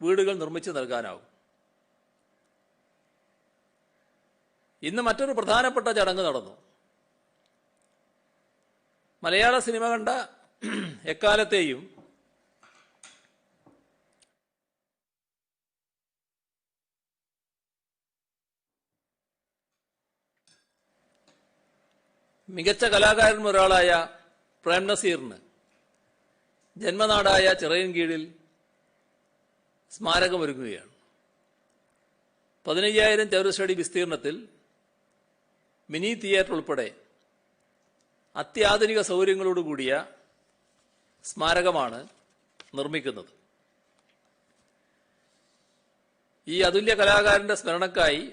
വീടുകൾ നിർമ്മിച്ചു നൽകാനാവും. ഇന്ന് മറ്റൊരു പ്രധാനപ്പെട്ട ചടങ്ങ് നടന്നു. മലയാള സിനിമ കണ്ട എക്കാലത്തെയും മികച്ച കലാകാരനൊരാളായ പ്രേം നസീറിന് ജന്മനാടായ ചിറയൻകീഴിൽ സ്മാരകമൊരുങ്ങുകയാണ്. 15,000 ചതുരശ്രടി വിസ്തീർണത്തിൽ മിനി തിയേറ്റർ ഉൾപ്പെടെ അത്യാധുനിക സൗകര്യങ്ങളോടുകൂടിയ സ്മാരകമാണ് നിർമ്മിക്കുന്നത്. ഈ അതുല്യ കലാകാരന്റെ സ്മരണക്കായി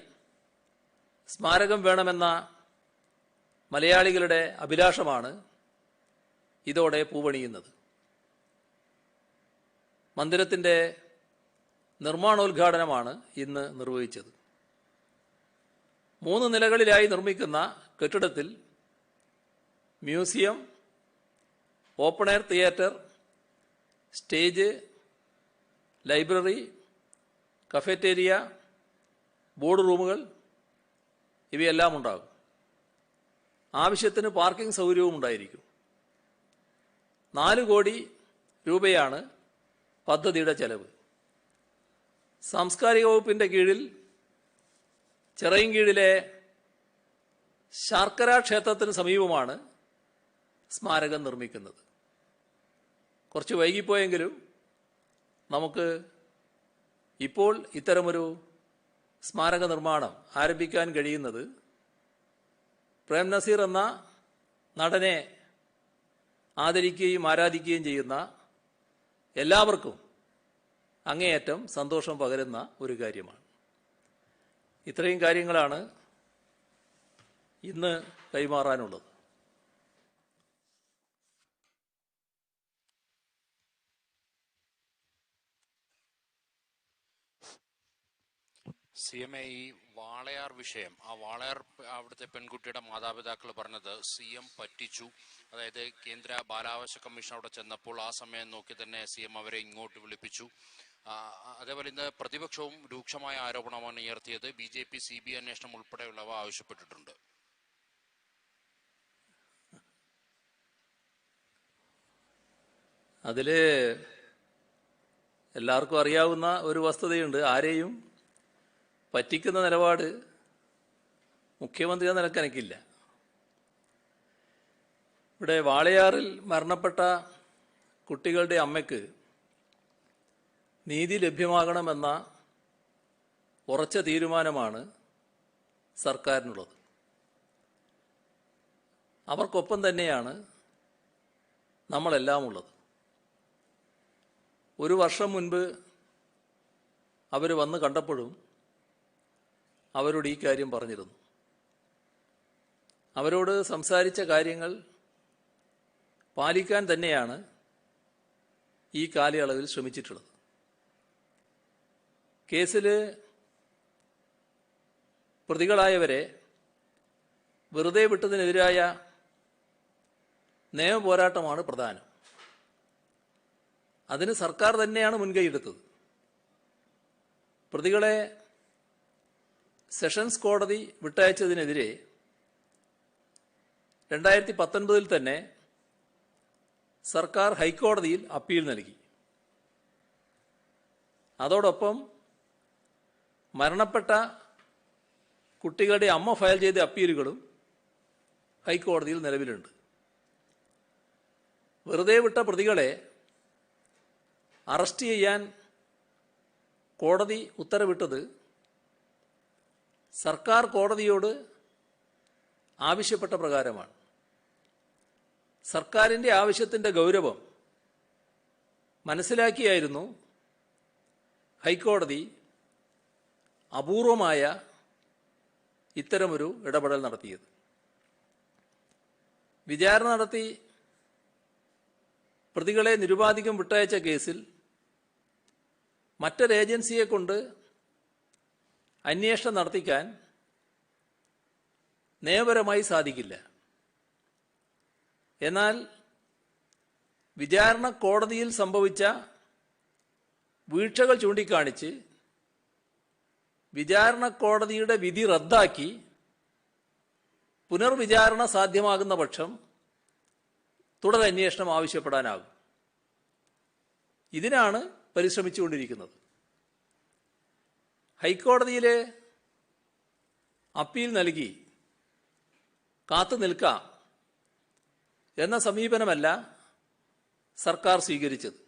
സ്മാരകം വേണമെന്ന മലയാളികളുടെ അഭിലാഷമാണ് ഇതോടെ പൂവണിയുന്നത്. മന്ദിരത്തിൻ്റെ നിർമ്മാണോദ്ഘാടനമാണ് ഇന്ന് നിർവഹിച്ചത്. 3 നിലകളിലായി നിർമ്മിക്കുന്ന കെട്ടിടത്തിൽ museum, open air theatre, stage, library, cafeteria, board റൂമുകൾ ഇവയെല്ലാം ഉണ്ടാകും. ആവശ്യത്തിന് പാർക്കിംഗ് സൗകര്യവും ഉണ്ടായിരിക്കും. 4 കോടി രൂപയാണ് പദ്ധതിയുടെ ചെലവ്. സാംസ്കാരിക വകുപ്പിൻ്റെ കീഴിൽ ചിറയൻകീഴിലെ ശർക്കര ക്ഷേത്രത്തിന് സമീപമാണ് സ്മാരകം നിർമ്മിക്കുന്നത്. കുറച്ച് വൈകിപ്പോയെങ്കിലും നമുക്ക് ഇപ്പോൾ ഇത്തരമൊരു സ്മാരക നിർമ്മാണം ആരംഭിക്കാൻ കഴിയുന്നത് പ്രേം നസീർ എന്ന നടനെ ആദരിക്കുകയും ആരാധിക്കുകയും ചെയ്യുന്ന എല്ലാവർക്കും അങ്ങേയറ്റം സന്തോഷം പകരുന്ന ഒരു കാര്യമാണ്. ഇത്രയും കാര്യങ്ങളാണ് ഇന്ന് കൈമാറാനുള്ളത്. CMA ഈ വാളയാർ വിഷയം, ആ വാളയാർ അവിടുത്തെ പെൺകുട്ടിയുടെ മാതാപിതാക്കൾ പറഞ്ഞത് CM പറ്റിച്ചു. അതായത് കേന്ദ്ര ബാലാവകാശ കമ്മീഷൻ അവിടെ ചെന്നപ്പോൾ ആ സമയം നോക്കി തന്നെ CM അവരെ ഇങ്ങോട്ട് വിളിപ്പിച്ചു. അതേപോലെ ഇന്ന് പ്രതിപക്ഷവും രൂക്ഷമായ ആരോപണമാണ് ഉയർത്തിയത്. BJP CBI അന്വേഷണം ഉൾപ്പെടെയുള്ളവ ആവശ്യപ്പെട്ടിട്ടുണ്ട്. അതില് എല്ലാവർക്കും അറിയാവുന്ന ഒരു വസ്തുതയുണ്ട്. ആരെയും പറ്റിക്കുന്ന നിലപാട് മുഖ്യമന്ത്രി എന്ന നിലക്ക് എനിക്കില്ല. ഇവിടെ വാളയാറിൽ മരണപ്പെട്ട കുട്ടികളുടെ അമ്മയ്ക്ക് നീതി ലഭ്യമാകണമെന്ന ഉറച്ച തീരുമാനമാണ് സർക്കാരിനുള്ളത്. അവർക്കൊപ്പം തന്നെയാണ് നമ്മളെല്ലാം ഉള്ളത്. 1 വർഷം മുൻപ് അവർ വന്ന് കണ്ടപ്പോഴും അവരോട് ഈ കാര്യം പറഞ്ഞിരുന്നു. അവരോട് സംസാരിച്ച കാര്യങ്ങൾ പാലിക്കാൻ തന്നെയാണ് ഈ കാലയളവിൽ ശ്രമിച്ചിട്ടുള്ളത്. കേസിൽ പ്രതികളായവരെ വെറുതെ വിട്ടതിനെതിരായ നിയമപോരാട്ടമാണ് പ്രധാനം. അതിന് സർക്കാർ തന്നെയാണ് മുൻകൈയെടുത്തത്. പ്രതികളെ സെഷൻസ് കോടതി വിട്ടയച്ചതിനെതിരെ 2019 തന്നെ സർക്കാർ ഹൈക്കോടതിയിൽ അപ്പീൽ നൽകി. അതോടൊപ്പം മരണപ്പെട്ട കുട്ടികളുടെ അമ്മ ഫയൽ ചെയ്ത അപ്പീലുകളും ഹൈക്കോടതിയിൽ നിലവിലുണ്ട്. വെറുതെ വിട്ട പ്രതികളെ അറസ്റ്റ് ചെയ്യാൻ കോടതി ഉത്തരവിട്ടത് സർക്കാർ കോടതിയോട് ആവശ്യപ്പെട്ട പ്രകാരമാണ്. സർക്കാരിൻ്റെ ആവശ്യത്തിൻ്റെ ഗൗരവം മനസ്സിലാക്കിയായിരുന്നു ഹൈക്കോടതി അപൂർവമായ ഇത്തരമൊരു ഇടപെടൽ നടത്തിയത്. വിചാരണ നടത്തി പ്രതികളെ നിരുപാധികം വിട്ടയച്ച കേസിൽ മറ്റൊരു ഏജൻസിയെ കൊണ്ട് അന്വേഷണം നടത്തിക്കാൻ നിയമപരമായി സാധിക്കില്ല. എന്നാൽ വിചാരണ കോടതിയിൽ സംഭവിച്ച വീഴ്ചകൾ ചൂണ്ടിക്കാണിച്ച് വിചാരണ കോടതിയുടെ വിധി റദ്ദാക്കി പുനർവിചാരണ സാധ്യമാകുന്ന പക്ഷം തുടരന്വേഷണം ആവശ്യപ്പെടാനാകും. ഇതിനാണ് പരിശ്രമിച്ചുകൊണ്ടിരിക്കുന്നത്. ഹൈക്കോടതിയിലെ അപ്പീൽ നൽകി കാത്തു നിൽക്കാം എന്ന സമീപനമല്ല സർക്കാർ സ്വീകരിച്ചത്.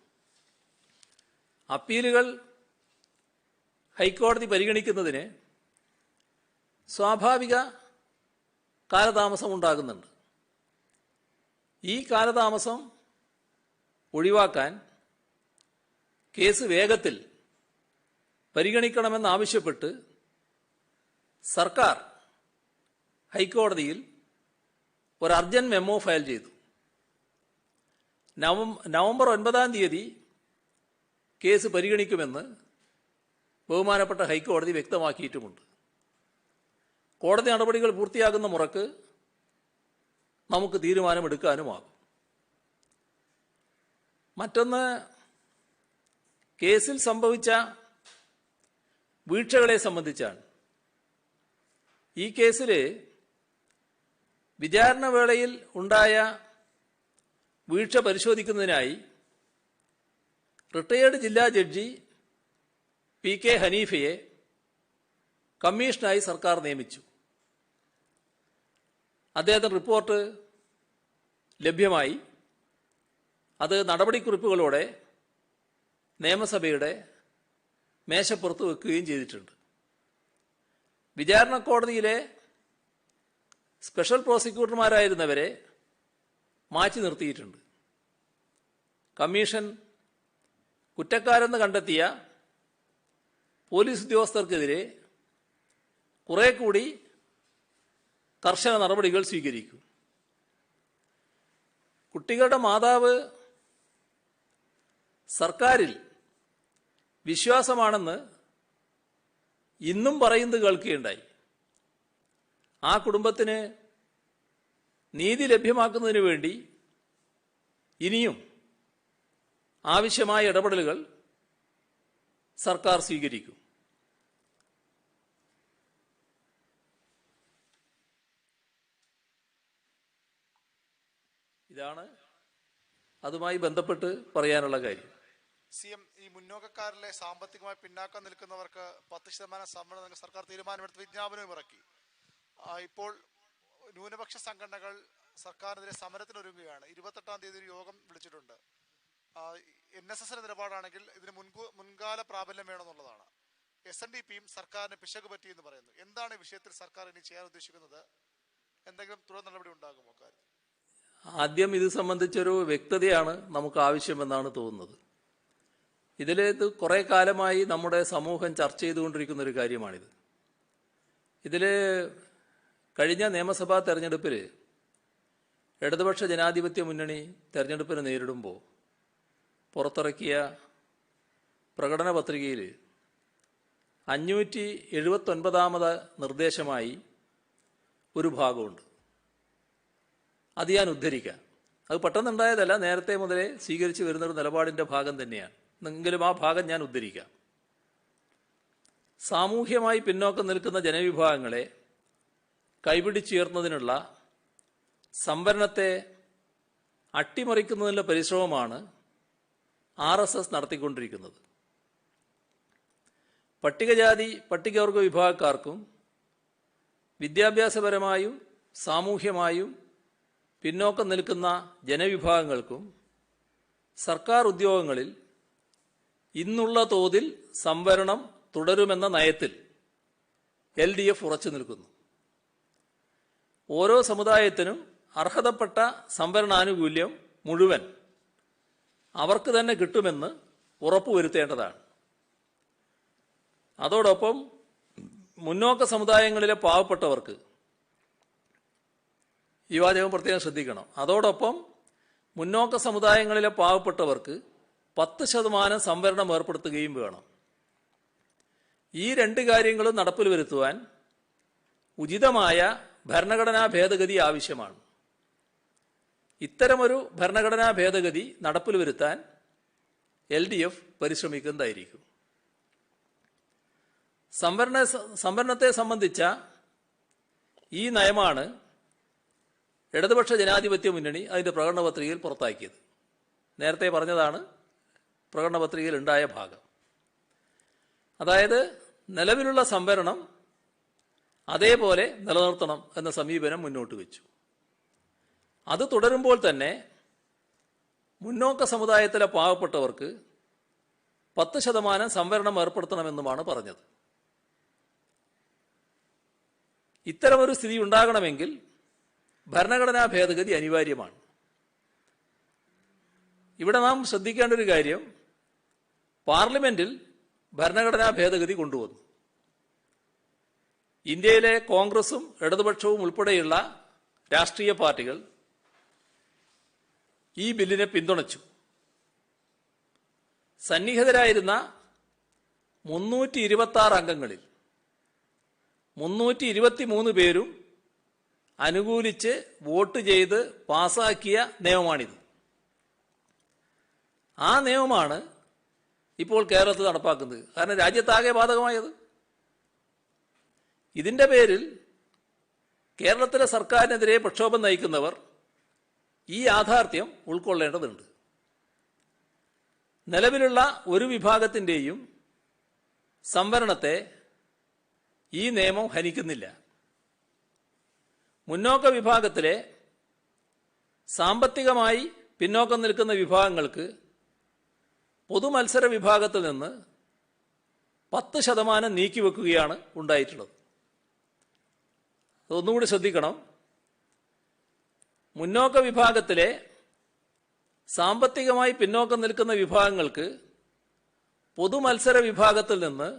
അപ്പീലുകൾ ഹൈക്കോടതി പരിഗണിക്കുന്നതിന് സ്വാഭാവിക കാലതാമസം ഉണ്ടാകുന്നുണ്ട്. ഈ കാലതാമസം ഒഴിവാക്കാൻ കേസ് വേഗത്തിൽ പരിഗണിക്കണമെന്നാവശ്യപ്പെട്ട് സർക്കാർ ഹൈക്കോടതിയിൽ ഒരു അർജന്റ് മെമ്മോ ഫയൽ ചെയ്തു. നവംബർ 9 കേസ് പരിഗണിക്കുമെന്ന് ബഹുമാനപ്പെട്ട ഹൈക്കോടതി വ്യക്തമാക്കിയിട്ടുമുണ്ട്. കോടതി നടപടികൾ പൂർത്തിയാകുന്ന മുറക്ക് നമുക്ക് തീരുമാനമെടുക്കാനുമാകും. മറ്റൊന്ന്, കേസിൽ സംഭവിച്ച വീഴ്ചകളെ സംബന്ധിച്ചാണ്. ഈ കേസിൽ വിചാരണ വേളയിൽ ഉണ്ടായ വീഴ്ച പരിശോധിക്കുന്നതിനായി റിട്ടയേർഡ് ജില്ലാ ജഡ്ജി PK ഹനീഫയെ കമ്മീഷനായി സർക്കാർ നിയമിച്ചു. അദ്ദേഹത്തിന് റിപ്പോർട്ട് ലഭ്യമായി. അത് നടപടിക്കുറിപ്പുകളോടെ നിയമസഭയുടെ മേശപ്പുറത്ത് വെക്കുകയും ചെയ്തിട്ടുണ്ട്. വിചാരണ കോടതിയിലെ സ്പെഷ്യൽ പ്രോസിക്യൂട്ടർമാരായിരുന്നവരെ മാറ്റി നിർത്തിയിട്ടുണ്ട്. കമ്മീഷൻ കുറ്റക്കാരെന്ന് കണ്ടെത്തിയ പോലീസ് ഉദ്യോഗസ്ഥർക്കെതിരെ കുറെ കൂടി കർശന നടപടികൾ സ്വീകരിക്കും. കുട്ടികളുടെ മാതാവ് സർക്കാരിൽ വിശ്വാസമാണെന്ന് ഇന്നും പറയുന്നത് കേൾക്കുകയുണ്ടായി. ആ കുടുംബത്തിന് നീതി ലഭ്യമാക്കുന്നതിന് വേണ്ടി ഇനിയും ആവശ്യമായ ഇടപെടലുകൾ സർക്കാർ സ്വീകരിക്കും. ഇതാണ് അതുമായി ബന്ധപ്പെട്ട് പറയാനുള്ള കാര്യം. CM, ഈ മുന്നോക്കക്കാരിലെ സാമ്പത്തികമായി പിന്നാക്കം നിൽക്കുന്നവർക്ക് 10% സംവരണം നൽകാൻ സർക്കാർ തീരുമാനമെടുത്ത് വിജ്ഞാപനവും ഇറക്കി. ഇപ്പോൾ ന്യൂനപക്ഷ സംഘടനകൾ സർക്കാരിനെതിരെ സമരത്തിനൊരുങ്ങുകയാണ്. 28 ഒരു യോഗം വിളിച്ചിട്ടുണ്ട്. NSSന്റെ നിലപാടാണെങ്കിൽ ഇതിന് മുൻകാല പ്രാബല്യം വേണമെന്നുള്ളതാണ്. SNDPയും സർക്കാരിന് പിശക് പറ്റിയെന്ന് പറയുന്നു. എന്താണ് ഈ വിഷയത്തിൽ സർക്കാർ ഇനി ചെയ്യാൻ ഉദ്ദേശിക്കുന്നത്? എന്തെങ്കിലും തുടർ നടപടി ഉണ്ടാകുമോ കാര്യത്തിൽ? ആദ്യം ഇത് സംബന്ധിച്ചൊരു വ്യക്തതയാണ് നമുക്ക് ആവശ്യമെന്നാണ് തോന്നുന്നത്. ഇത് കുറെ കാലമായി നമ്മുടെ സമൂഹം ചർച്ച ചെയ്തുകൊണ്ടിരിക്കുന്ന ഒരു കാര്യമാണിത്. ഇതിൽ കഴിഞ്ഞ നിയമസഭാ തെരഞ്ഞെടുപ്പിൽ ഇടതുപക്ഷ ജനാധിപത്യ മുന്നണി തെരഞ്ഞെടുപ്പിനെ നേരിടുമ്പോൾ പുറത്തിറക്കിയ പ്രകടന പത്രികയിൽ 579ാമത് നിർദ്ദേശമായി ഒരു ഭാഗമുണ്ട്. അത് ഞാൻ ഉദ്ധരിക്കാം. അത് പെട്ടെന്നുണ്ടായതല്ല, നേരത്തെ മുതലേ സ്വീകരിച്ചു വരുന്നൊരു നിലപാടിൻ്റെ ഭാഗം തന്നെയാണ്. എങ്കിലും ആ ഭാഗം ഞാൻ ഉദ്ധരിക്കാം. സാമൂഹ്യമായി പിന്നോക്കം നിൽക്കുന്ന ജനവിഭാഗങ്ങളെ കൈപിടിച്ചുയർത്തുന്നതിനുള്ള സംവരണത്തെ അട്ടിമറിക്കുന്നതിനുള്ള പരിശ്രമമാണ് RSS നടത്തിക്കൊണ്ടിരിക്കുന്നത്. പട്ടികജാതി പട്ടികവർഗ വിഭാഗക്കാർക്കും വിദ്യാഭ്യാസപരമായും സാമൂഹ്യമായും പിന്നോക്കം നിൽക്കുന്ന ജനവിഭാഗങ്ങൾക്കും സർക്കാർ ഉദ്യോഗങ്ങളിൽ ഇന്നുള്ള തോതിൽ സംവരണം തുടരുമെന്ന നയത്തിൽ LDF ഉറച്ചു നിൽക്കുന്നു. ഓരോ സമുദായത്തിനും അർഹതപ്പെട്ട സംവരണാനുകൂല്യം മുഴുവൻ അവർക്ക് തന്നെ കിട്ടുമെന്ന് ഉറപ്പുവരുത്തേണ്ടതാണ്. അതോടൊപ്പം മുന്നോക്ക സമുദായങ്ങളിലെ പാവപ്പെട്ടവർക്ക്, ഈ വാചകം പ്രത്യേകം ശ്രദ്ധിക്കണം, അതോടൊപ്പം മുന്നോക്ക സമുദായങ്ങളിലെ പാവപ്പെട്ടവർക്ക് 10% സംവരണം ഏർപ്പെടുത്തുകയും വേണം. ഈ രണ്ട് കാര്യങ്ങളും നടപ്പിൽ വരുത്തുവാൻ ഉചിതമായ ഭരണഘടനാ ഭേദഗതി ആവശ്യമാണ്. ഇത്തരമൊരു ഭരണഘടനാ ഭേദഗതി നടപ്പിൽ വരുത്താൻ LDF പരിശ്രമിക്കുന്നതായിരിക്കും. സംവരണത്തെ സംബന്ധിച്ച ഈ നയമാണ് ഇടതുപക്ഷ ജനാധിപത്യ മുന്നണി അതിൻ്റെ പ്രകടന പത്രികയിൽ പുറത്താക്കിയത്. നേരത്തെ പറഞ്ഞതാണ് പ്രകടന പത്രികയിൽ ഉണ്ടായ ഭാഗം. അതായത് നിലവിലുള്ള സംവരണം അതേപോലെ നിലനിർത്തണം എന്ന സമീപനം മുന്നോട്ട് വെച്ചു. അത് തുടരുമ്പോൾ തന്നെ മുന്നോക്ക സമുദായത്തിലെ പാവപ്പെട്ടവർക്ക് 10% സംവരണം ഏർപ്പെടുത്തണമെന്നുമാണ് പറഞ്ഞത്. ഇത്തരമൊരു സ്ഥിതി ഉണ്ടാകണമെങ്കിൽ ഭരണഘടനാ ഭേദഗതി അനിവാര്യമാണ്. ഇവിടെ നാം ശ്രദ്ധിക്കേണ്ട ഒരു കാര്യം, പാർലമെന്റിൽ ഭരണഘടനാ ഭേദഗതി കൊണ്ടുവന്നു. ഇന്ത്യയിലെ കോൺഗ്രസും ഇടതുപക്ഷവും ഉൾപ്പെടെയുള്ള രാഷ്ട്രീയ പാർട്ടികൾ ഈ ബില്ലിനെ പിന്തുണച്ചു. സന്നിഹിതരായിരുന്ന 326 അംഗങ്ങളിൽ 323 പേരും അനുകൂലിച്ച് വോട്ട് ചെയ്ത് പാസാക്കിയ നിയമമാണിത്. ആ നിയമമാണ് ഇപ്പോൾ കേരളത്തിൽ നടപ്പാക്കുന്നത്. കാരണം രാജ്യത്താകെ ബാധകമായത്. ഇതിൻ്റെ പേരിൽ കേരളത്തിലെ സർക്കാരിനെതിരെ പ്രക്ഷോഭം നയിക്കുന്നവർ ഈ യാഥാർത്ഥ്യം ഉൾക്കൊള്ളേണ്ടതുണ്ട്. നിലവിലുള്ള ഒരു വിഭാഗത്തിൻ്റെയും സംവരണത്തെ ഈ നിയമം ഹനിക്കുന്നില്ല. മുന്നോക്ക വിഭാഗത്തിലെ സാമ്പത്തികമായി പിന്നോക്കം നിൽക്കുന്ന വിഭാഗങ്ങൾക്ക് പൊതുമത്സര വിഭാഗത്തിൽ നിന്ന് 10% നീക്കിവെക്കുകയാണ് ഉണ്ടായിട്ടുള്ളത്. ഒന്നുകൂടി ശ്രദ്ധിക്കണം. മുന്നോക്ക വിഭാഗത്തിലെ സാമ്പത്തികമായി പിന്നോക്കം നിൽക്കുന്ന വിഭാഗങ്ങൾക്ക് പൊതുമത്സര വിഭാഗത്തിൽ നിന്ന്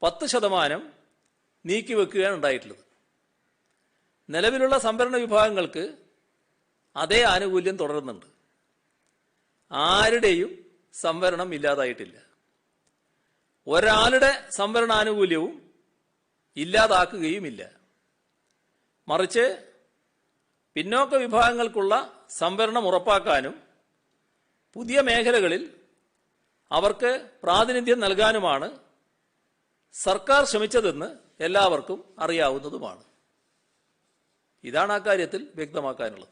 10% നീക്കിവെക്കുകയാണ് ഉണ്ടായിട്ടുള്ളത്. നിലവിലുള്ള സംവരണ വിഭാഗങ്ങൾക്ക് അതേ ആനുകൂല്യം തുടരുന്നുണ്ട്. ആരുടെയും സംവരണം ഇല്ലാതായിട്ടില്ല. ഒരാളുടെ സംവരണാനുകൂല്യവും ഇല്ലാതാക്കുകയുമില്ല. മറിച്ച് പിന്നോക്ക വിഭാഗങ്ങൾക്കുള്ള സംവരണം ഉറപ്പാക്കാനും പുതിയ മേഖലകളിൽ അവർക്ക് പ്രാതിനിധ്യം നൽകാനുമാണ് സർക്കാർ ശ്രമിച്ചതെന്ന് എല്ലാവർക്കും അറിയാവുന്നതുമാണ്. ഇതാണ് ആ കാര്യത്തിൽ വ്യക്തമാക്കാനുള്ളത്.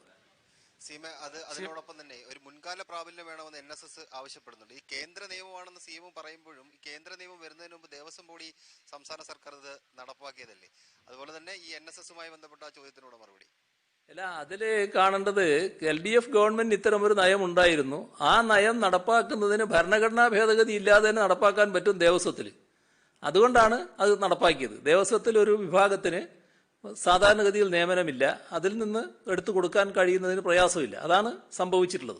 സീമ, അതിനോടൊപ്പം തന്നെ ഒരു മുൻകാല പ്രാബല്യം വേണമെന്ന് NSS ആവശ്യപ്പെടുന്നുണ്ട്. ഈ കേന്ദ്ര നിയമമാണെന്ന് CM പറയുമ്പോഴും ഈ കേന്ദ്ര നിയമം വരുന്നതിന് മുമ്പ് ദേവസ്വം ബോർഡ് സംസ്ഥാന സർക്കാർ ഇത് നടപ്പാക്കിയതല്ലേ? അതുപോലെ തന്നെ ഈ NSSുമായി ബന്ധപ്പെട്ട ആ ചോദ്യത്തിനോട് മറുപടി. അല്ല, അതിൽ കാണേണ്ടത് LDF ഗവൺമെന്റ് ഇത്തരമൊരു നയം ഉണ്ടായിരുന്നു. ആ നയം നടപ്പാക്കുന്നതിന് ഭരണഘടനാ ഭേദഗതി ഇല്ലാതെ തന്നെ നടപ്പാക്കാൻ പറ്റും ദേവസ്വത്തിൽ. അതുകൊണ്ടാണ് അത് നടപ്പാക്കിയത്. ദേവസ്വത്തിൽ ഒരു വിഭാഗത്തിന് സാധാരണഗതിയിൽ നിയമനമില്ല, അതിൽ നിന്ന് എടുത്തു കൊടുക്കാൻ കഴിയുന്നതിന് പ്രയാസമില്ല. അതാണ് സംഭവിച്ചിട്ടുള്ളത്.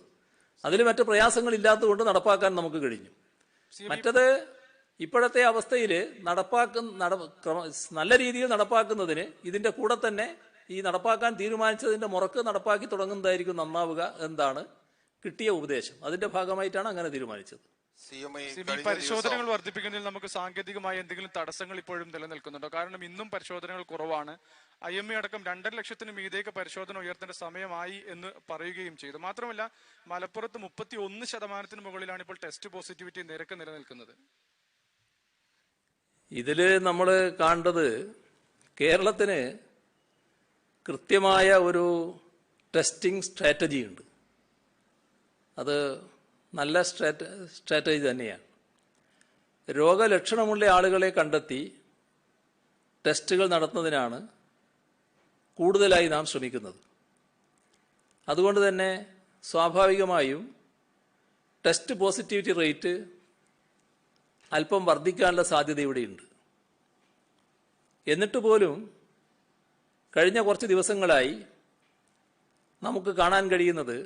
അതിൽ മറ്റ് പ്രയാസങ്ങളില്ലാത്തതുകൊണ്ട് നടപ്പാക്കാൻ നമുക്ക് കഴിഞ്ഞു. മറ്റത് ഇപ്പോഴത്തെ അവസ്ഥയിൽ നല്ല രീതിയിൽ നടപ്പാക്കുന്നതിന് ഇതിന്റെ കൂടെ തന്നെ ഈ നടപ്പാക്കാൻ തീരുമാനിച്ചതിന്റെ മുറക്ക് നടപ്പാക്കി തുടങ്ങുന്നതായിരിക്കും നന്നാവുക എന്നാണ് കിട്ടിയ ഉപദേശം. അതിന്റെ ഭാഗമായിട്ടാണ് അങ്ങനെ തീരുമാനിച്ചത്. പരിശോധനകൾ വർദ്ധിപ്പിക്കുന്നതിൽ നമുക്ക് സാങ്കേതികമായ എന്തെങ്കിലും തടസ്സങ്ങൾ ഇപ്പോഴും നിലനിൽക്കുന്നുണ്ടോ? കാരണം ഇന്നും പരിശോധനകൾ കുറവാണ്. IMA അടക്കം 2.5 ലക്ഷത്തിന് മീതേക്ക് പരിശോധന ഉയർത്തേണ്ട സമയമായി എന്ന് പറയുകയും ചെയ്തു. മാത്രമല്ല, മലപ്പുറത്ത് 31% മുകളിലാണ് ഇപ്പോൾ ടെസ്റ്റ് പോസിറ്റിവിറ്റി നിരക്ക് നിലനിൽക്കുന്നത്. ഇതില് നമ്മൾ കാണേണ്ടത് കേരളത്തിന് കൃത്യമായ ഒരു ടെസ്റ്റിംഗ് സ്ട്രാറ്റജി ഉണ്ട്. അത് നല്ല സ്ട്രാറ്റജി തന്നെയാണ്. രോഗലക്ഷണമുള്ള ആളുകളെ കണ്ടെത്തി ടെസ്റ്റുകൾ നടത്തുന്നതിനാണ് കൂടുതലായി നാം ശ്രമിക്കുന്നത്. അതുകൊണ്ട് തന്നെ സ്വാഭാവികമായും ടെസ്റ്റ് പോസിറ്റിവിറ്റി റേറ്റ് അല്പം വർദ്ധിക്കാനുള്ള സാധ്യത ഇവിടെയുണ്ട്. എന്നിട്ട് പോലും കഴിഞ്ഞ കുറച്ച് ദിവസങ്ങളായി നമുക്ക് കാണാൻ കഴിയുന്നത്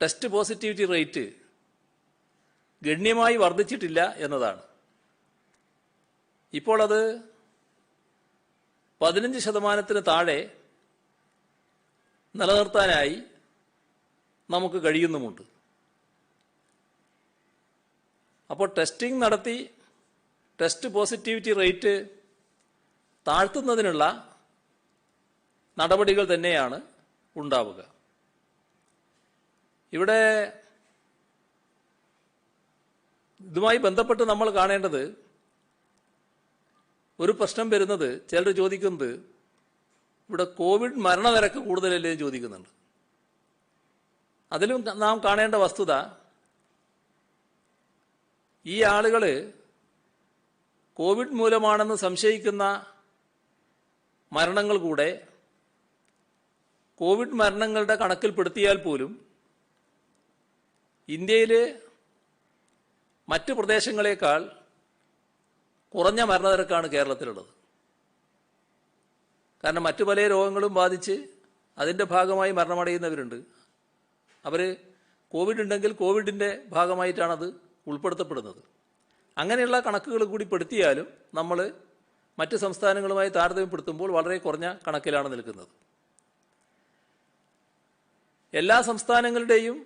ടെസ്റ്റ് പോസിറ്റിവിറ്റി റേറ്റ് ഗണ്യമായി വർദ്ധിച്ചിട്ടില്ല എന്നതാണ്. ഇപ്പോൾ അത് 15% താഴെ നിലനിർത്താനായി നമുക്ക് കഴിയുന്നുമുണ്ട്. അപ്പോൾ ടെസ്റ്റിംഗ് നടത്തി ടെസ്റ്റ് പോസിറ്റിവിറ്റി റേറ്റ് താഴ്ത്തുന്നതിനുള്ള നടപടികൾ തന്നെയാണ് ഉണ്ടാവുക. ഇവിടെ ഇതുമായി ബന്ധപ്പെട്ട് നമ്മൾ കാണേണ്ടത് ഒരു പ്രശ്നം വരുന്നത്, ചിലർ ചോദിക്കുന്നത് ഇവിടെ കോവിഡ് മരണനിരക്ക് കൂടുതലല്ലേ ചോദിക്കുന്നുണ്ട്. അതിലും നാം കാണേണ്ട വസ്തുത, ഈ ആളുകൾ കോവിഡ് മൂലമാണെന്ന് സംശയിക്കുന്ന മരണങ്ങൾ കൂടെ കോവിഡ് മരണങ്ങളുടെ കണക്കിൽപ്പെടുത്തിയാൽ പോലും ഇന്ത്യയിൽ മറ്റ് പ്രദേശങ്ങളെക്കാൾ കുറഞ്ഞ മരണനിരക്കാണ് കേരളത്തിലുള്ളത്. കാരണം മറ്റു പല രോഗങ്ങളും ബാധിച്ച് അതിൻ്റെ ഭാഗമായി മരണമടയുന്നവരുണ്ട്. അവർ കോവിഡ് ഉണ്ടെങ്കിൽ കോവിഡിൻ്റെ ഭാഗമായിട്ടാണത് ഉൾപ്പെടുത്തപ്പെടുന്നത്. അങ്ങനെയുള്ള കണക്കുകൾ കൂടി പെടുത്തിയാലും നമ്മൾ മറ്റ് സംസ്ഥാനങ്ങളുമായി താരതമ്യപ്പെടുത്തുമ്പോൾ വളരെ കുറഞ്ഞ കണക്കിലാണ് നിൽക്കുന്നത്. എല്ലാ സംസ്ഥാനങ്ങളുടെയും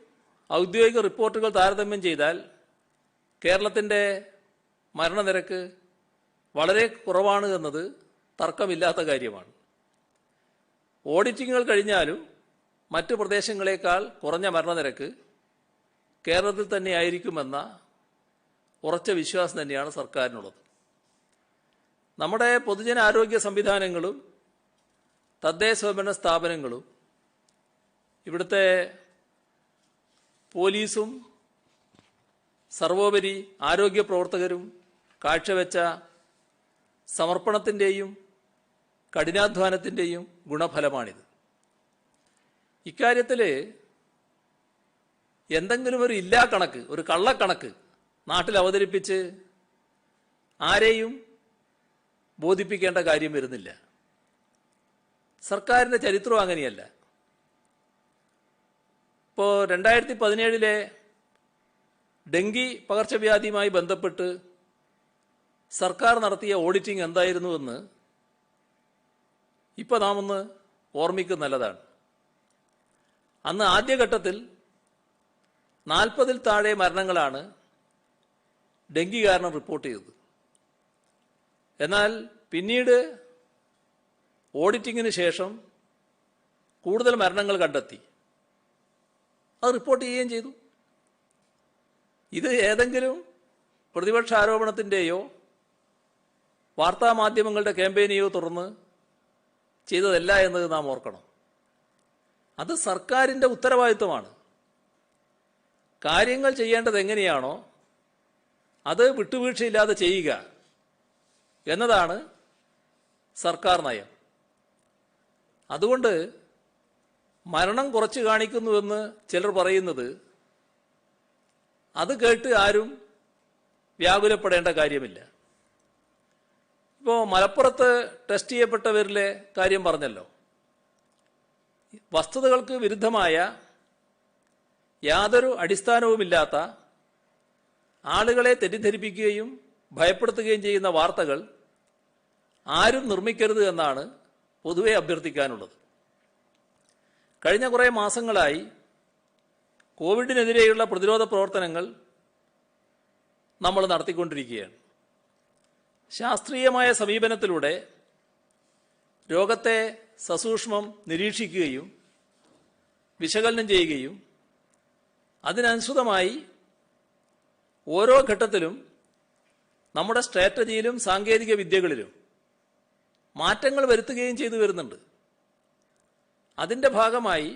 ഔദ്യോഗിക റിപ്പോർട്ടുകൾ താരതമ്യം ചെയ്താൽ കേരളത്തിൻ്റെ മരണനിരക്ക് വളരെ കുറവാണ് എന്നത് തർക്കമില്ലാത്ത കാര്യമാണ്. ഓഡിറ്റിങ്ങുകൾ കഴിഞ്ഞാലും മറ്റ് പ്രദേശങ്ങളെക്കാൾ കുറഞ്ഞ മരണനിരക്ക് കേരളത്തിൽ തന്നെയായിരിക്കുമെന്ന ഉറച്ച വിശ്വാസം തന്നെയാണ് സർക്കാരിനുള്ളത്. നമ്മുടെ പൊതുജനാരോഗ്യ സംവിധാനങ്ങളും തദ്ദേശ സ്വയംഭരണ സ്ഥാപനങ്ങളും ഇവിടുത്തെ പോലീസും സർവോപരി ആരോഗ്യ പ്രവർത്തകരും കാഴ്ചവെച്ച സമർപ്പണത്തിൻ്റെയും കഠിനാധ്വാനത്തിൻ്റെയും ഗുണഫലമാണിത്. ഇക്കാര്യത്തിൽ എന്തെങ്കിലും ഒരു ഇല്ലാ കണക്ക്, ഒരു കള്ളക്കണക്ക് നാട്ടിൽ അവതരിപ്പിച്ച് ആരെയും ബോധിപ്പിക്കേണ്ട കാര്യം വരുന്നില്ല. സർക്കാരിൻ്റെ ചരിത്രം അങ്ങനെയല്ല. ഇപ്പോൾ 2017 ഡെങ്കി പകർച്ചവ്യാധിയുമായി ബന്ധപ്പെട്ട് സർക്കാർ നടത്തിയ ഓഡിറ്റിംഗ് എന്തായിരുന്നുവെന്ന് ഇപ്പോൾ നാം ഒന്ന് ഓർമ്മിക്കുന്നത് നല്ലതാണ്. അന്ന് ആദ്യഘട്ടത്തിൽ 40-ൽ താഴെ മരണങ്ങളാണ് ഡെങ്കി കാരണം റിപ്പോർട്ട് ചെയ്തത്. എന്നാൽ പിന്നീട് ഓഡിറ്റിങ്ങിന് ശേഷം കൂടുതൽ മരണങ്ങൾ കണ്ടെത്തി, അത് റിപ്പോർട്ട് ചെയ്യുകയും ചെയ്തു. ഇത് ഏതെങ്കിലും പ്രതിപക്ഷ ആരോപണത്തിൻ്റെയോ വാർത്താമാധ്യമങ്ങളുടെ ക്യാമ്പയിനെയോ തുടർന്ന് ചെയ്തതല്ല എന്നത് നാം ഓർക്കണം. അത് സർക്കാരിൻ്റെ ഉത്തരവാദിത്വമാണ്. കാര്യങ്ങൾ ചെയ്യേണ്ടത് എങ്ങനെയാണോ അത് വിട്ടുവീഴ്ചയില്ലാതെ ചെയ്യുക എന്നതാണ് സർക്കാർ നയം. അതുകൊണ്ട് മരണം കുറച്ച് കാണിക്കുന്നുവെന്ന് ചിലർ പറയുന്നത്, അത് കേട്ട് ആരും വ്യാകുലപ്പെടേണ്ട കാര്യമില്ല. ഇപ്പോൾ മലപ്പുറത്ത് ടെസ്റ്റ് ചെയ്യപ്പെട്ടവരിലെ കാര്യം പറഞ്ഞല്ലോ. വസ്തുതകൾക്ക് വിരുദ്ധമായ യാതൊരു അടിസ്ഥാനവുമില്ലാത്ത ആളുകളെ തെറ്റിദ്ധരിപ്പിക്കുകയും ഭയപ്പെടുത്തുകയും ചെയ്യുന്ന വാർത്തകൾ ആരും നിർമ്മിക്കരുത് എന്നാണ് പൊതുവെ അഭ്യർത്ഥിക്കാനുള്ളത്. കഴിഞ്ഞ കുറേ മാസങ്ങളായി കോവിഡിനെതിരെയുള്ള പ്രതിരോധ പ്രവർത്തനങ്ങൾ നമ്മൾ നടത്തിക്കൊണ്ടിരിക്കുകയാണ്. ശാസ്ത്രീയമായ സമീപനത്തിലൂടെ രോഗത്തെ സസൂക്ഷ്മം നിരീക്ഷിക്കുകയും വിശകലനം ചെയ്യുകയും അതിനനുസൃതമായി ഓരോ ഘട്ടത്തിലും നമ്മുടെ സ്ട്രാറ്റജിയിലും സാങ്കേതിക വിദ്യകളിലും മാറ്റങ്ങൾ വരുത്തുകയും ചെയ്തു വരുന്നുണ്ട്. അതിൻ്റെ ഭാഗമായി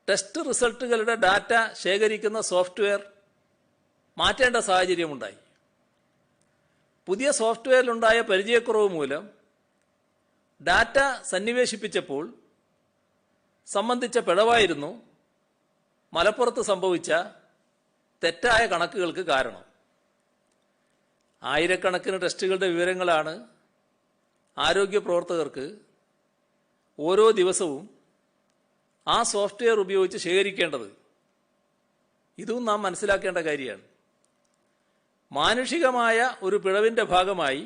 ടെസ്റ്റ് റിസൾട്ടുകളുടെ ഡാറ്റ ശേഖരിക്കുന്ന സോഫ്റ്റ്വെയർ മാറ്റേണ്ട സാഹചര്യമുണ്ടായി. പുതിയ സോഫ്റ്റ്വെയറിലുണ്ടായ പരിചയക്കുറവ് മൂലം ഡാറ്റ സന്നിവേശിപ്പിച്ചപ്പോൾ സംബന്ധിച്ച പിഴവായിരുന്നു മലപ്പുറത്ത് സംഭവിച്ച തെറ്റായ കണക്കുകൾക്ക് കാരണം. ആയിരക്കണക്കിന് ടെസ്റ്റുകളുടെ വിവരങ്ങളാണ് ആരോഗ്യ പ്രവർത്തകർക്ക് ഓരോ ദിവസവും ആ സോഫ്റ്റ്വെയർ ഉപയോഗിച്ച് ശേഖരിക്കേണ്ടത്. ഇതും നാം മനസ്സിലാക്കേണ്ട കാര്യമാണ്. മാനുഷികമായ ഒരു പിഴവിൻ്റെ ഭാഗമായി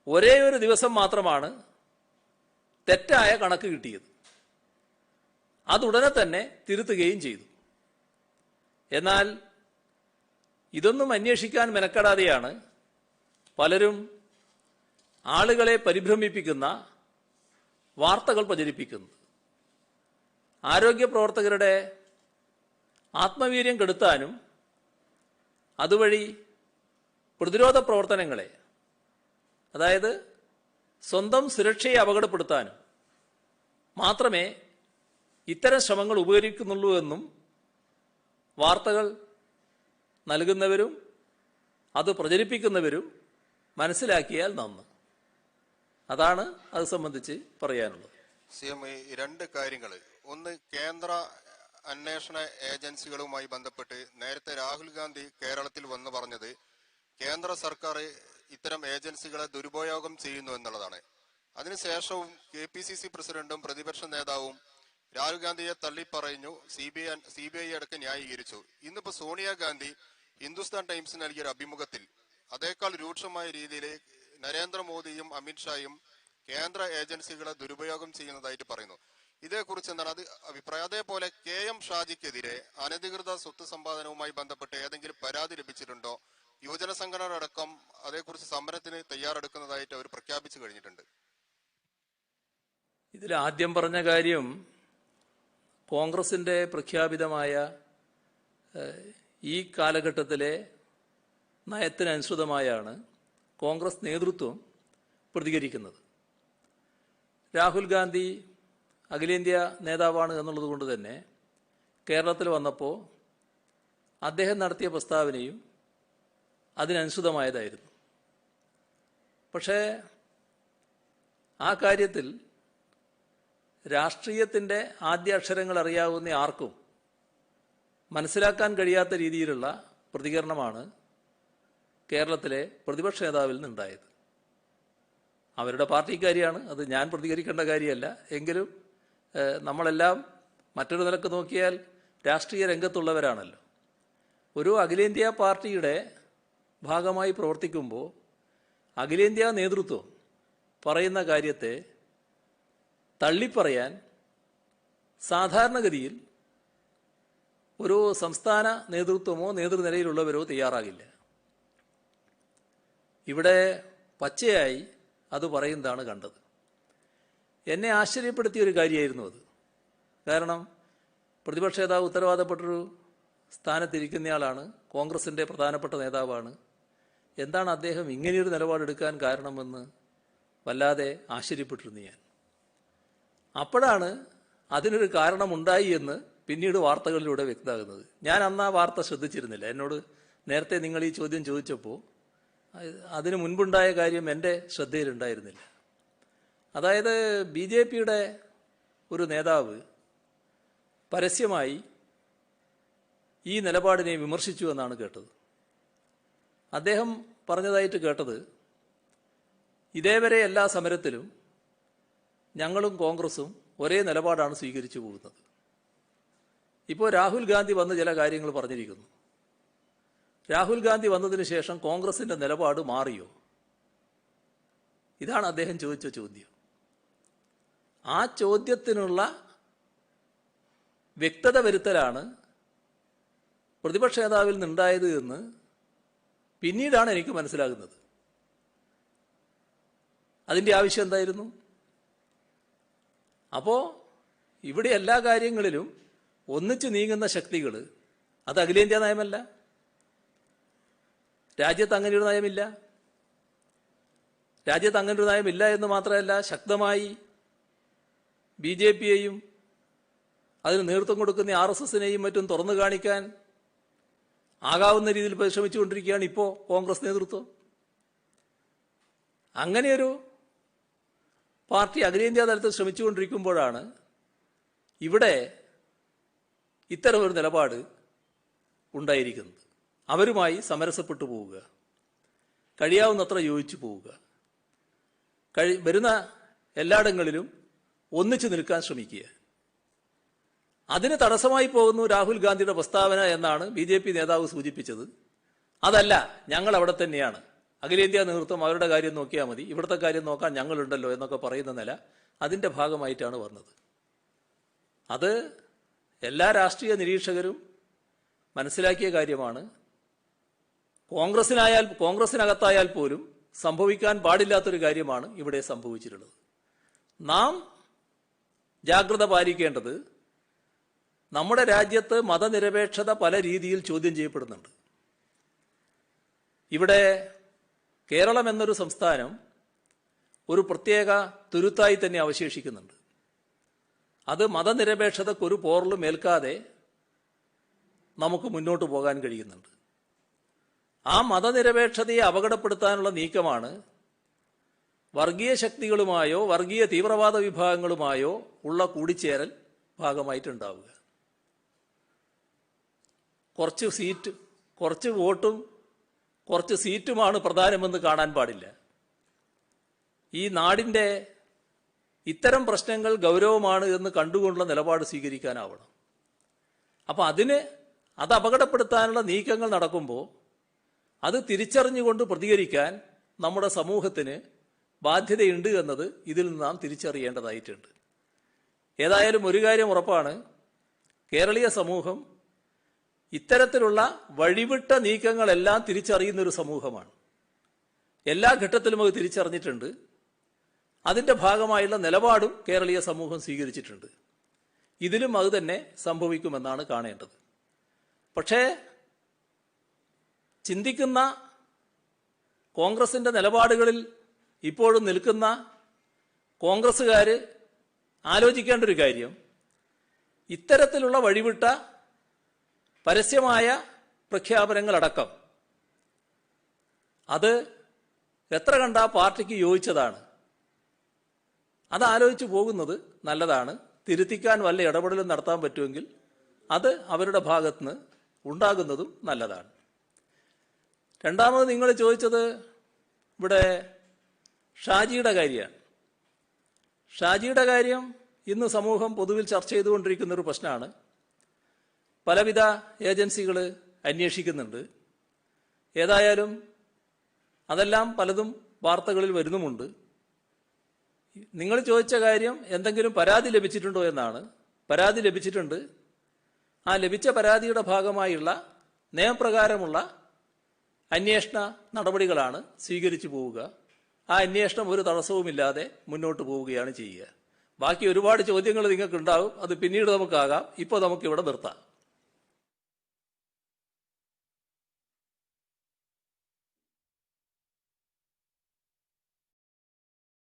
ഒരേ ഒരു ദിവസം മാത്രമാണ് തെറ്റായ കണക്ക് കിട്ടിയത്. അതുടനെ തന്നെ തിരുത്തുകയും ചെയ്തു. എന്നാൽ ഇതൊന്നും അന്വേഷിക്കാൻ മെനക്കെടാതെയാണ് പലരും ആളുകളെ പരിഭ്രമിപ്പിക്കുന്ന വാർത്തകൾ പ്രചരിപ്പിക്കുന്നത്. ആരോഗ്യ പ്രവർത്തകരുടെ ആത്മവീര്യം കെടുത്താനും അതുവഴി പ്രതിരോധ പ്രവർത്തനങ്ങളെ, അതായത് സ്വന്തം സുരക്ഷയെ അപകടപ്പെടുത്താനും മാത്രമേ ഇത്തരം ശ്രമങ്ങൾ ഉപകരിക്കുന്നുള്ളൂ എന്നും വാർത്തകൾ നൽകുന്നവരും അത് പ്രചരിപ്പിക്കുന്നവരും മനസ്സിലാക്കിയാൽ നന്ന്. അതാണ് അത് സംബന്ധിച്ച് പറയാനുള്ളത്. CM, രണ്ട് കാര്യങ്ങൾ. ഒന്ന്, കേന്ദ്ര അന്വേഷണ ഏജൻസികളുമായി ബന്ധപ്പെട്ട് നേരത്തെ രാഹുൽ ഗാന്ധി കേരളത്തിൽ വന്ന് പറഞ്ഞത് കേന്ദ്ര സർക്കാർ ഇത്തരം ഏജൻസികളെ ദുരുപയോഗം ചെയ്യുന്നു എന്നുള്ളതാണ്. അതിനുശേഷവും KPCC പ്രസിഡന്റും പ്രതിപക്ഷ നേതാവും രാഹുൽ ഗാന്ധിയെ തള്ളിപ്പറഞ്ഞു, CBI അടക്കം ന്യായീകരിച്ചു. ഇന്നിപ്പോ സോണിയാഗാന്ധി ഹിന്ദുസ്ഥാൻ ടൈംസിന് നൽകിയൊരു അഭിമുഖത്തിൽ അതേക്കാൾ രൂക്ഷമായ രീതിയിൽ നരേന്ദ്രമോദിയും അമിത്ഷായും കേന്ദ്ര ഏജൻസികളെ ദുരുപയോഗം ചെയ്യുന്നതായിട്ട് പറയുന്നു. ഇതേക്കുറിച്ച് എന്താണ് അത് അഭിപ്രായം? അതേപോലെ KM ഷാജിക്കെതിരെ അനധികൃത സ്വത്ത് സമ്പാദനവുമായി ബന്ധപ്പെട്ട് ഏതെങ്കിലും പരാതി ലഭിച്ചിട്ടുണ്ടോ? യുവജന സംഘടന അടക്കം അതേക്കുറിച്ച് സമരത്തിന് തയ്യാറെടുക്കുന്നതായിട്ട് അവർ പ്രഖ്യാപിച്ചു കഴിഞ്ഞിട്ടുണ്ട്. ഇതിൽ ആദ്യം പറഞ്ഞ കാര്യം കോൺഗ്രസിൻ്റെ പ്രഖ്യാപിതമായ ഈ കാലഘട്ടത്തിലെ നയത്തിനനുസൃതമായാണ് കോൺഗ്രസ് നേതൃത്വം പ്രതികരിക്കുന്നത്. രാഹുൽ ഗാന്ധി അഖിലേന്ത്യാ നേതാവാണ് എന്നുള്ളത് കൊണ്ട് തന്നെ കേരളത്തിൽ വന്നപ്പോൾ അദ്ദേഹം നടത്തിയ പ്രസ്താവനയും അതിനനുസൃതമായതായിരുന്നു. പക്ഷേ ആ കാര്യത്തിൽ രാഷ്ട്രീയത്തിൻ്റെ ആദ്യ അക്ഷരങ്ങൾ അറിയാവുന്ന ആർക്കും മനസ്സിലാക്കാൻ കഴിയാത്ത രീതിയിലുള്ള പ്രതികരണമാണ് കേരളത്തിലെ പ്രതിപക്ഷ നേതാവിൽ നിന്നുണ്ടായത്. അവരുടെ പാർട്ടിക്കാരിയാണ്, അത് ഞാൻ പ്രതികരിക്കേണ്ട കാര്യമല്ല. എങ്കിലും നമ്മളെല്ലാം മറ്റൊരു നിലക്ക് നോക്കിയാൽ രാഷ്ട്രീയ രംഗത്തുള്ളവരാണല്ലോ. ഒരു അഖിലേന്ത്യാ പാർട്ടിയുടെ ഭാഗമായി പ്രവർത്തിക്കുമ്പോൾ അഖിലേന്ത്യാ നേതൃത്വം പറയുന്ന കാര്യത്തെ തള്ളിപ്പറയാൻ സാധാരണഗതിയിൽ ഒരു സംസ്ഥാന നേതൃത്വമോ നേതൃനിരയിലുള്ളവരോ തയ്യാറാകില്ല. ഇവിടെ പച്ചയായി അത് പറയുന്നതാണ് കണ്ടത്. എന്നെ ആശ്ചര്യപ്പെടുത്തിയൊരു കാര്യമായിരുന്നു അത്. കാരണം പ്രതിപക്ഷ നേതാവ് ഉത്തരവാദപ്പെട്ടൊരു സ്ഥാനത്തിരിക്കുന്നയാളാണ്, കോൺഗ്രസിൻ്റെ പ്രധാനപ്പെട്ട നേതാവാണ്. എന്താണ് അദ്ദേഹം ഇങ്ങനെയൊരു നിലപാടെടുക്കാൻ കാരണമെന്ന് വല്ലാതെ ആശ്ചര്യപ്പെട്ടിരുന്നു ഞാൻ. അപ്പോഴാണ് അതിനൊരു കാരണമുണ്ടായി എന്ന് പിന്നീട് വാർത്തകളിലൂടെ വ്യക്തമാകുന്നത്. ഞാൻ അന്ന് ആ വാർത്ത ശ്രദ്ധിച്ചിരുന്നില്ല. എന്നോട് നേരത്തെ നിങ്ങൾ ഈ ചോദ്യം ചോദിച്ചപ്പോൾ അതിനു മുൻപുണ്ടായ കാര്യം എൻ്റെ ശ്രദ്ധയിലുണ്ടായിരുന്നില്ല. അതായത് BJPയുടെ ഒരു നേതാവ് പരസ്യമായി ഈ നിലപാടിനെ വിമർശിച്ചു എന്നാണ് കേട്ടത്. അദ്ദേഹം പറഞ്ഞതായിട്ട് കേട്ടത്, ഇതേവരെ എല്ലാ സമരത്തിലും ഞങ്ങളും കോൺഗ്രസും ഒരേ നിലപാടാണ് സ്വീകരിച്ചു പോകുന്നത്. ഇപ്പോൾ രാഹുൽ ഗാന്ധി വന്ന് ചില കാര്യങ്ങൾ പറഞ്ഞിരിക്കുന്നു. രാഹുൽ ഗാന്ധി വന്നതിന് ശേഷം കോൺഗ്രസിൻ്റെ നിലപാട് മാറിയോ? ഇതാണ് അദ്ദേഹം ചോദിച്ച ചോദ്യം. ആ ചോദ്യത്തിനുള്ള വ്യക്തത വരുത്തലാണ് പ്രതിപക്ഷ നേതാവിൽ നിന്നുണ്ടായത് എന്ന് പിന്നീടാണ് എനിക്ക് മനസ്സിലാകുന്നത്. അതിൻ്റെ ആവശ്യം എന്തായിരുന്നു? അപ്പോൾ ഇവിടെ എല്ലാ കാര്യങ്ങളിലും ഒന്നിച്ചു നീങ്ങുന്ന ശക്തികൾ, അത് അഖിലേന്ത്യാ നയമല്ല, രാജ്യത്ത് അങ്ങനെയൊരു നയമില്ല. രാജ്യത്ത് അങ്ങനൊരു നയമില്ല എന്ന് മാത്രമല്ല, ശക്തമായി BJPയെയും അതിന് നേതൃത്വം കൊടുക്കുന്ന RSSനെയും മറ്റും തുറന്നു കാണിക്കാൻ ആകാവുന്ന രീതിയിൽ പരിശ്രമിച്ചുകൊണ്ടിരിക്കുകയാണ് ഇപ്പോൾ കോൺഗ്രസ് നേതൃത്വം. അങ്ങനെയൊരു പാർട്ടി അഖിലേന്ത്യാ തലത്തിൽ ശ്രമിച്ചുകൊണ്ടിരിക്കുമ്പോഴാണ് ഇവിടെ ഇത്തരമൊരു നിലപാട് ഉണ്ടായിരിക്കുന്നത്. അവരുമായി സമരസപ്പെട്ടു പോവുക, കഴിയാവുന്നത്ര യോജിച്ചു പോവുക, വരുന്ന എല്ലായിടങ്ങളിലും ഒന്നിച്ചു നിൽക്കാൻ ശ്രമിക്കുക. അതിന് തടസ്സമായി പോകുന്നു രാഹുൽ ഗാന്ധിയുടെ പ്രസ്താവന എന്നാണ് BJP നേതാവ് സൂചിപ്പിച്ചത്. അതല്ല, ഞങ്ങൾ അവിടെ തന്നെയാണ്, അഖിലേന്ത്യാ നേതൃത്വം അവരുടെ കാര്യം നോക്കിയാൽ മതി, ഇവിടുത്തെ കാര്യം നോക്കാൻ ഞങ്ങളുണ്ടല്ലോ എന്നൊക്കെ പറയുന്ന നില അതിൻ്റെ ഭാഗമായിട്ടാണ് വന്നത്. അത് എല്ലാ രാഷ്ട്രീയ നിരീക്ഷകരും മനസ്സിലാക്കിയ കാര്യമാണ്. കോൺഗ്രസിനകത്തായാൽ പോലും സംഭവിക്കാൻ പാടില്ലാത്തൊരു കാര്യമാണ് ഇവിടെ സംഭവിച്ചിട്ടുള്ളത്. നാം ജാഗ്രത പാലിക്കേണ്ടത്, നമ്മുടെ രാജ്യത്ത് മതനിരപേക്ഷത പല രീതിയിൽ ചോദ്യം ചെയ്യപ്പെടുന്നുണ്ട്. ഇവിടെ കേരളം എന്നൊരു സംസ്ഥാനം ഒരു പ്രത്യേക തുരുത്തായി തന്നെ അവശേഷിക്കുന്നുണ്ട്. അത് മതനിരപേക്ഷതക്കൊരു പോറലും ഏൽക്കാതെ നമുക്ക് മുന്നോട്ട് പോകാൻ കഴിയുന്നുണ്ട്. ആ മതനിരപേക്ഷതയെ അപകടപ്പെടുത്താനുള്ള നീക്കമാണ് വർഗീയ ശക്തികളുമായോ വർഗീയ തീവ്രവാദ വിഭാഗങ്ങളുമായോ ഉള്ള കൂടിച്ചേരൽ ഭാഗമായിട്ടുണ്ടാവുക. കുറച്ച് വോട്ടും കുറച്ച് സീറ്റുമാണ് പ്രധാനമെന്ന് കാണാൻ പാടില്ല. ഈ നാടിൻ്റെ ഇത്തരം പ്രശ്നങ്ങൾ ഗൗരവമാണ് എന്ന് കണ്ടുകൊണ്ടുള്ള നിലപാട് സ്വീകരിക്കാനാവണം. അപ്പോൾ അത് അപകടപ്പെടുത്താനുള്ള നീക്കങ്ങൾ നടക്കുമ്പോൾ അത് തിരിച്ചറിഞ്ഞുകൊണ്ട് പ്രതികരിക്കാൻ നമ്മുടെ സമൂഹത്തിന് ബാധ്യതയുണ്ട് എന്നത് ഇതിൽ നിന്ന് നാം തിരിച്ചറിയേണ്ടതായിട്ടുണ്ട്. ഏതായാലും ഒരു കാര്യം ഉറപ്പാണ്, കേരളീയ സമൂഹം ഇത്തരത്തിലുള്ള വഴിവിട്ട നീക്കങ്ങളെല്ലാം തിരിച്ചറിയുന്നൊരു സമൂഹമാണ്. എല്ലാ ഘട്ടത്തിലും അത് തിരിച്ചറിഞ്ഞിട്ടുണ്ട്. അതിൻ്റെ ഭാഗമായുള്ള നിലപാടും കേരളീയ സമൂഹം സ്വീകരിച്ചിട്ടുണ്ട്. ഇതിലും അത് തന്നെ സംഭവിക്കുമെന്നാണ് കാണേണ്ടത്. പക്ഷേ ചിന്തിക്കുന്ന, കോൺഗ്രസിൻ്റെ നിലപാടുകളിൽ ഇപ്പോഴും നിൽക്കുന്ന കോൺഗ്രസ്സുകാർ ആലോചിക്കേണ്ട ഒരു കാര്യം, ഇത്തരത്തിലുള്ള വഴിവിട്ട പരസ്യമായ പ്രഖ്യാപനങ്ങളടക്കം അത് എത്ര കണ്ട പാർട്ടിക്ക് യോജിച്ചതാണ്, അതാലോചിച്ച് പോകുന്നത് നല്ലതാണ്. തിരുത്തിക്കാൻ വല്ല ഇടപെടലും നടത്താൻ പറ്റുമെങ്കിൽ അത് അവരുടെ ഭാഗത്തുനിന്ന് ഉണ്ടാകുന്നതും നല്ലതാണ്. രണ്ടാമത് നിങ്ങൾ ചോദിച്ചത് ഇവിടെ ഷാജിയുടെ കാര്യമാണ്. ഷാജിയുടെ കാര്യം ഇന്ന് സമൂഹം പൊതുവിൽ ചർച്ച ചെയ്തുകൊണ്ടിരിക്കുന്നൊരു പ്രശ്നമാണ്. പലവിധ ഏജൻസികൾ അന്വേഷിക്കുന്നുണ്ട്. ഏതായാലും അതെല്ലാം പലതും വാർത്തകളിൽ വരുന്നുമുണ്ട്. നിങ്ങൾ ചോദിച്ച കാര്യം എന്തെങ്കിലും പരാതി ലഭിച്ചിട്ടുണ്ടോ എന്നാണ്. പരാതി ലഭിച്ചിട്ടുണ്ട്. ആ ലഭിച്ച പരാതിയുടെ ഭാഗമായുള്ള നിയമപ്രകാരമുള്ള അന്വേഷണ നടപടികളാണ് സ്വീകരിച്ചു പോവുക. ആ അന്വേഷണം ഒരു തടസ്സവുമില്ലാതെ മുന്നോട്ട് പോവുകയാണ് ചെയ്യുക. ബാക്കി ഒരുപാട് ചോദ്യങ്ങൾ നിങ്ങൾക്കുണ്ടാവും, അത് പിന്നീട് നമുക്കാകാം. ഇപ്പോൾ നമുക്കിവിടെ നിർത്താം.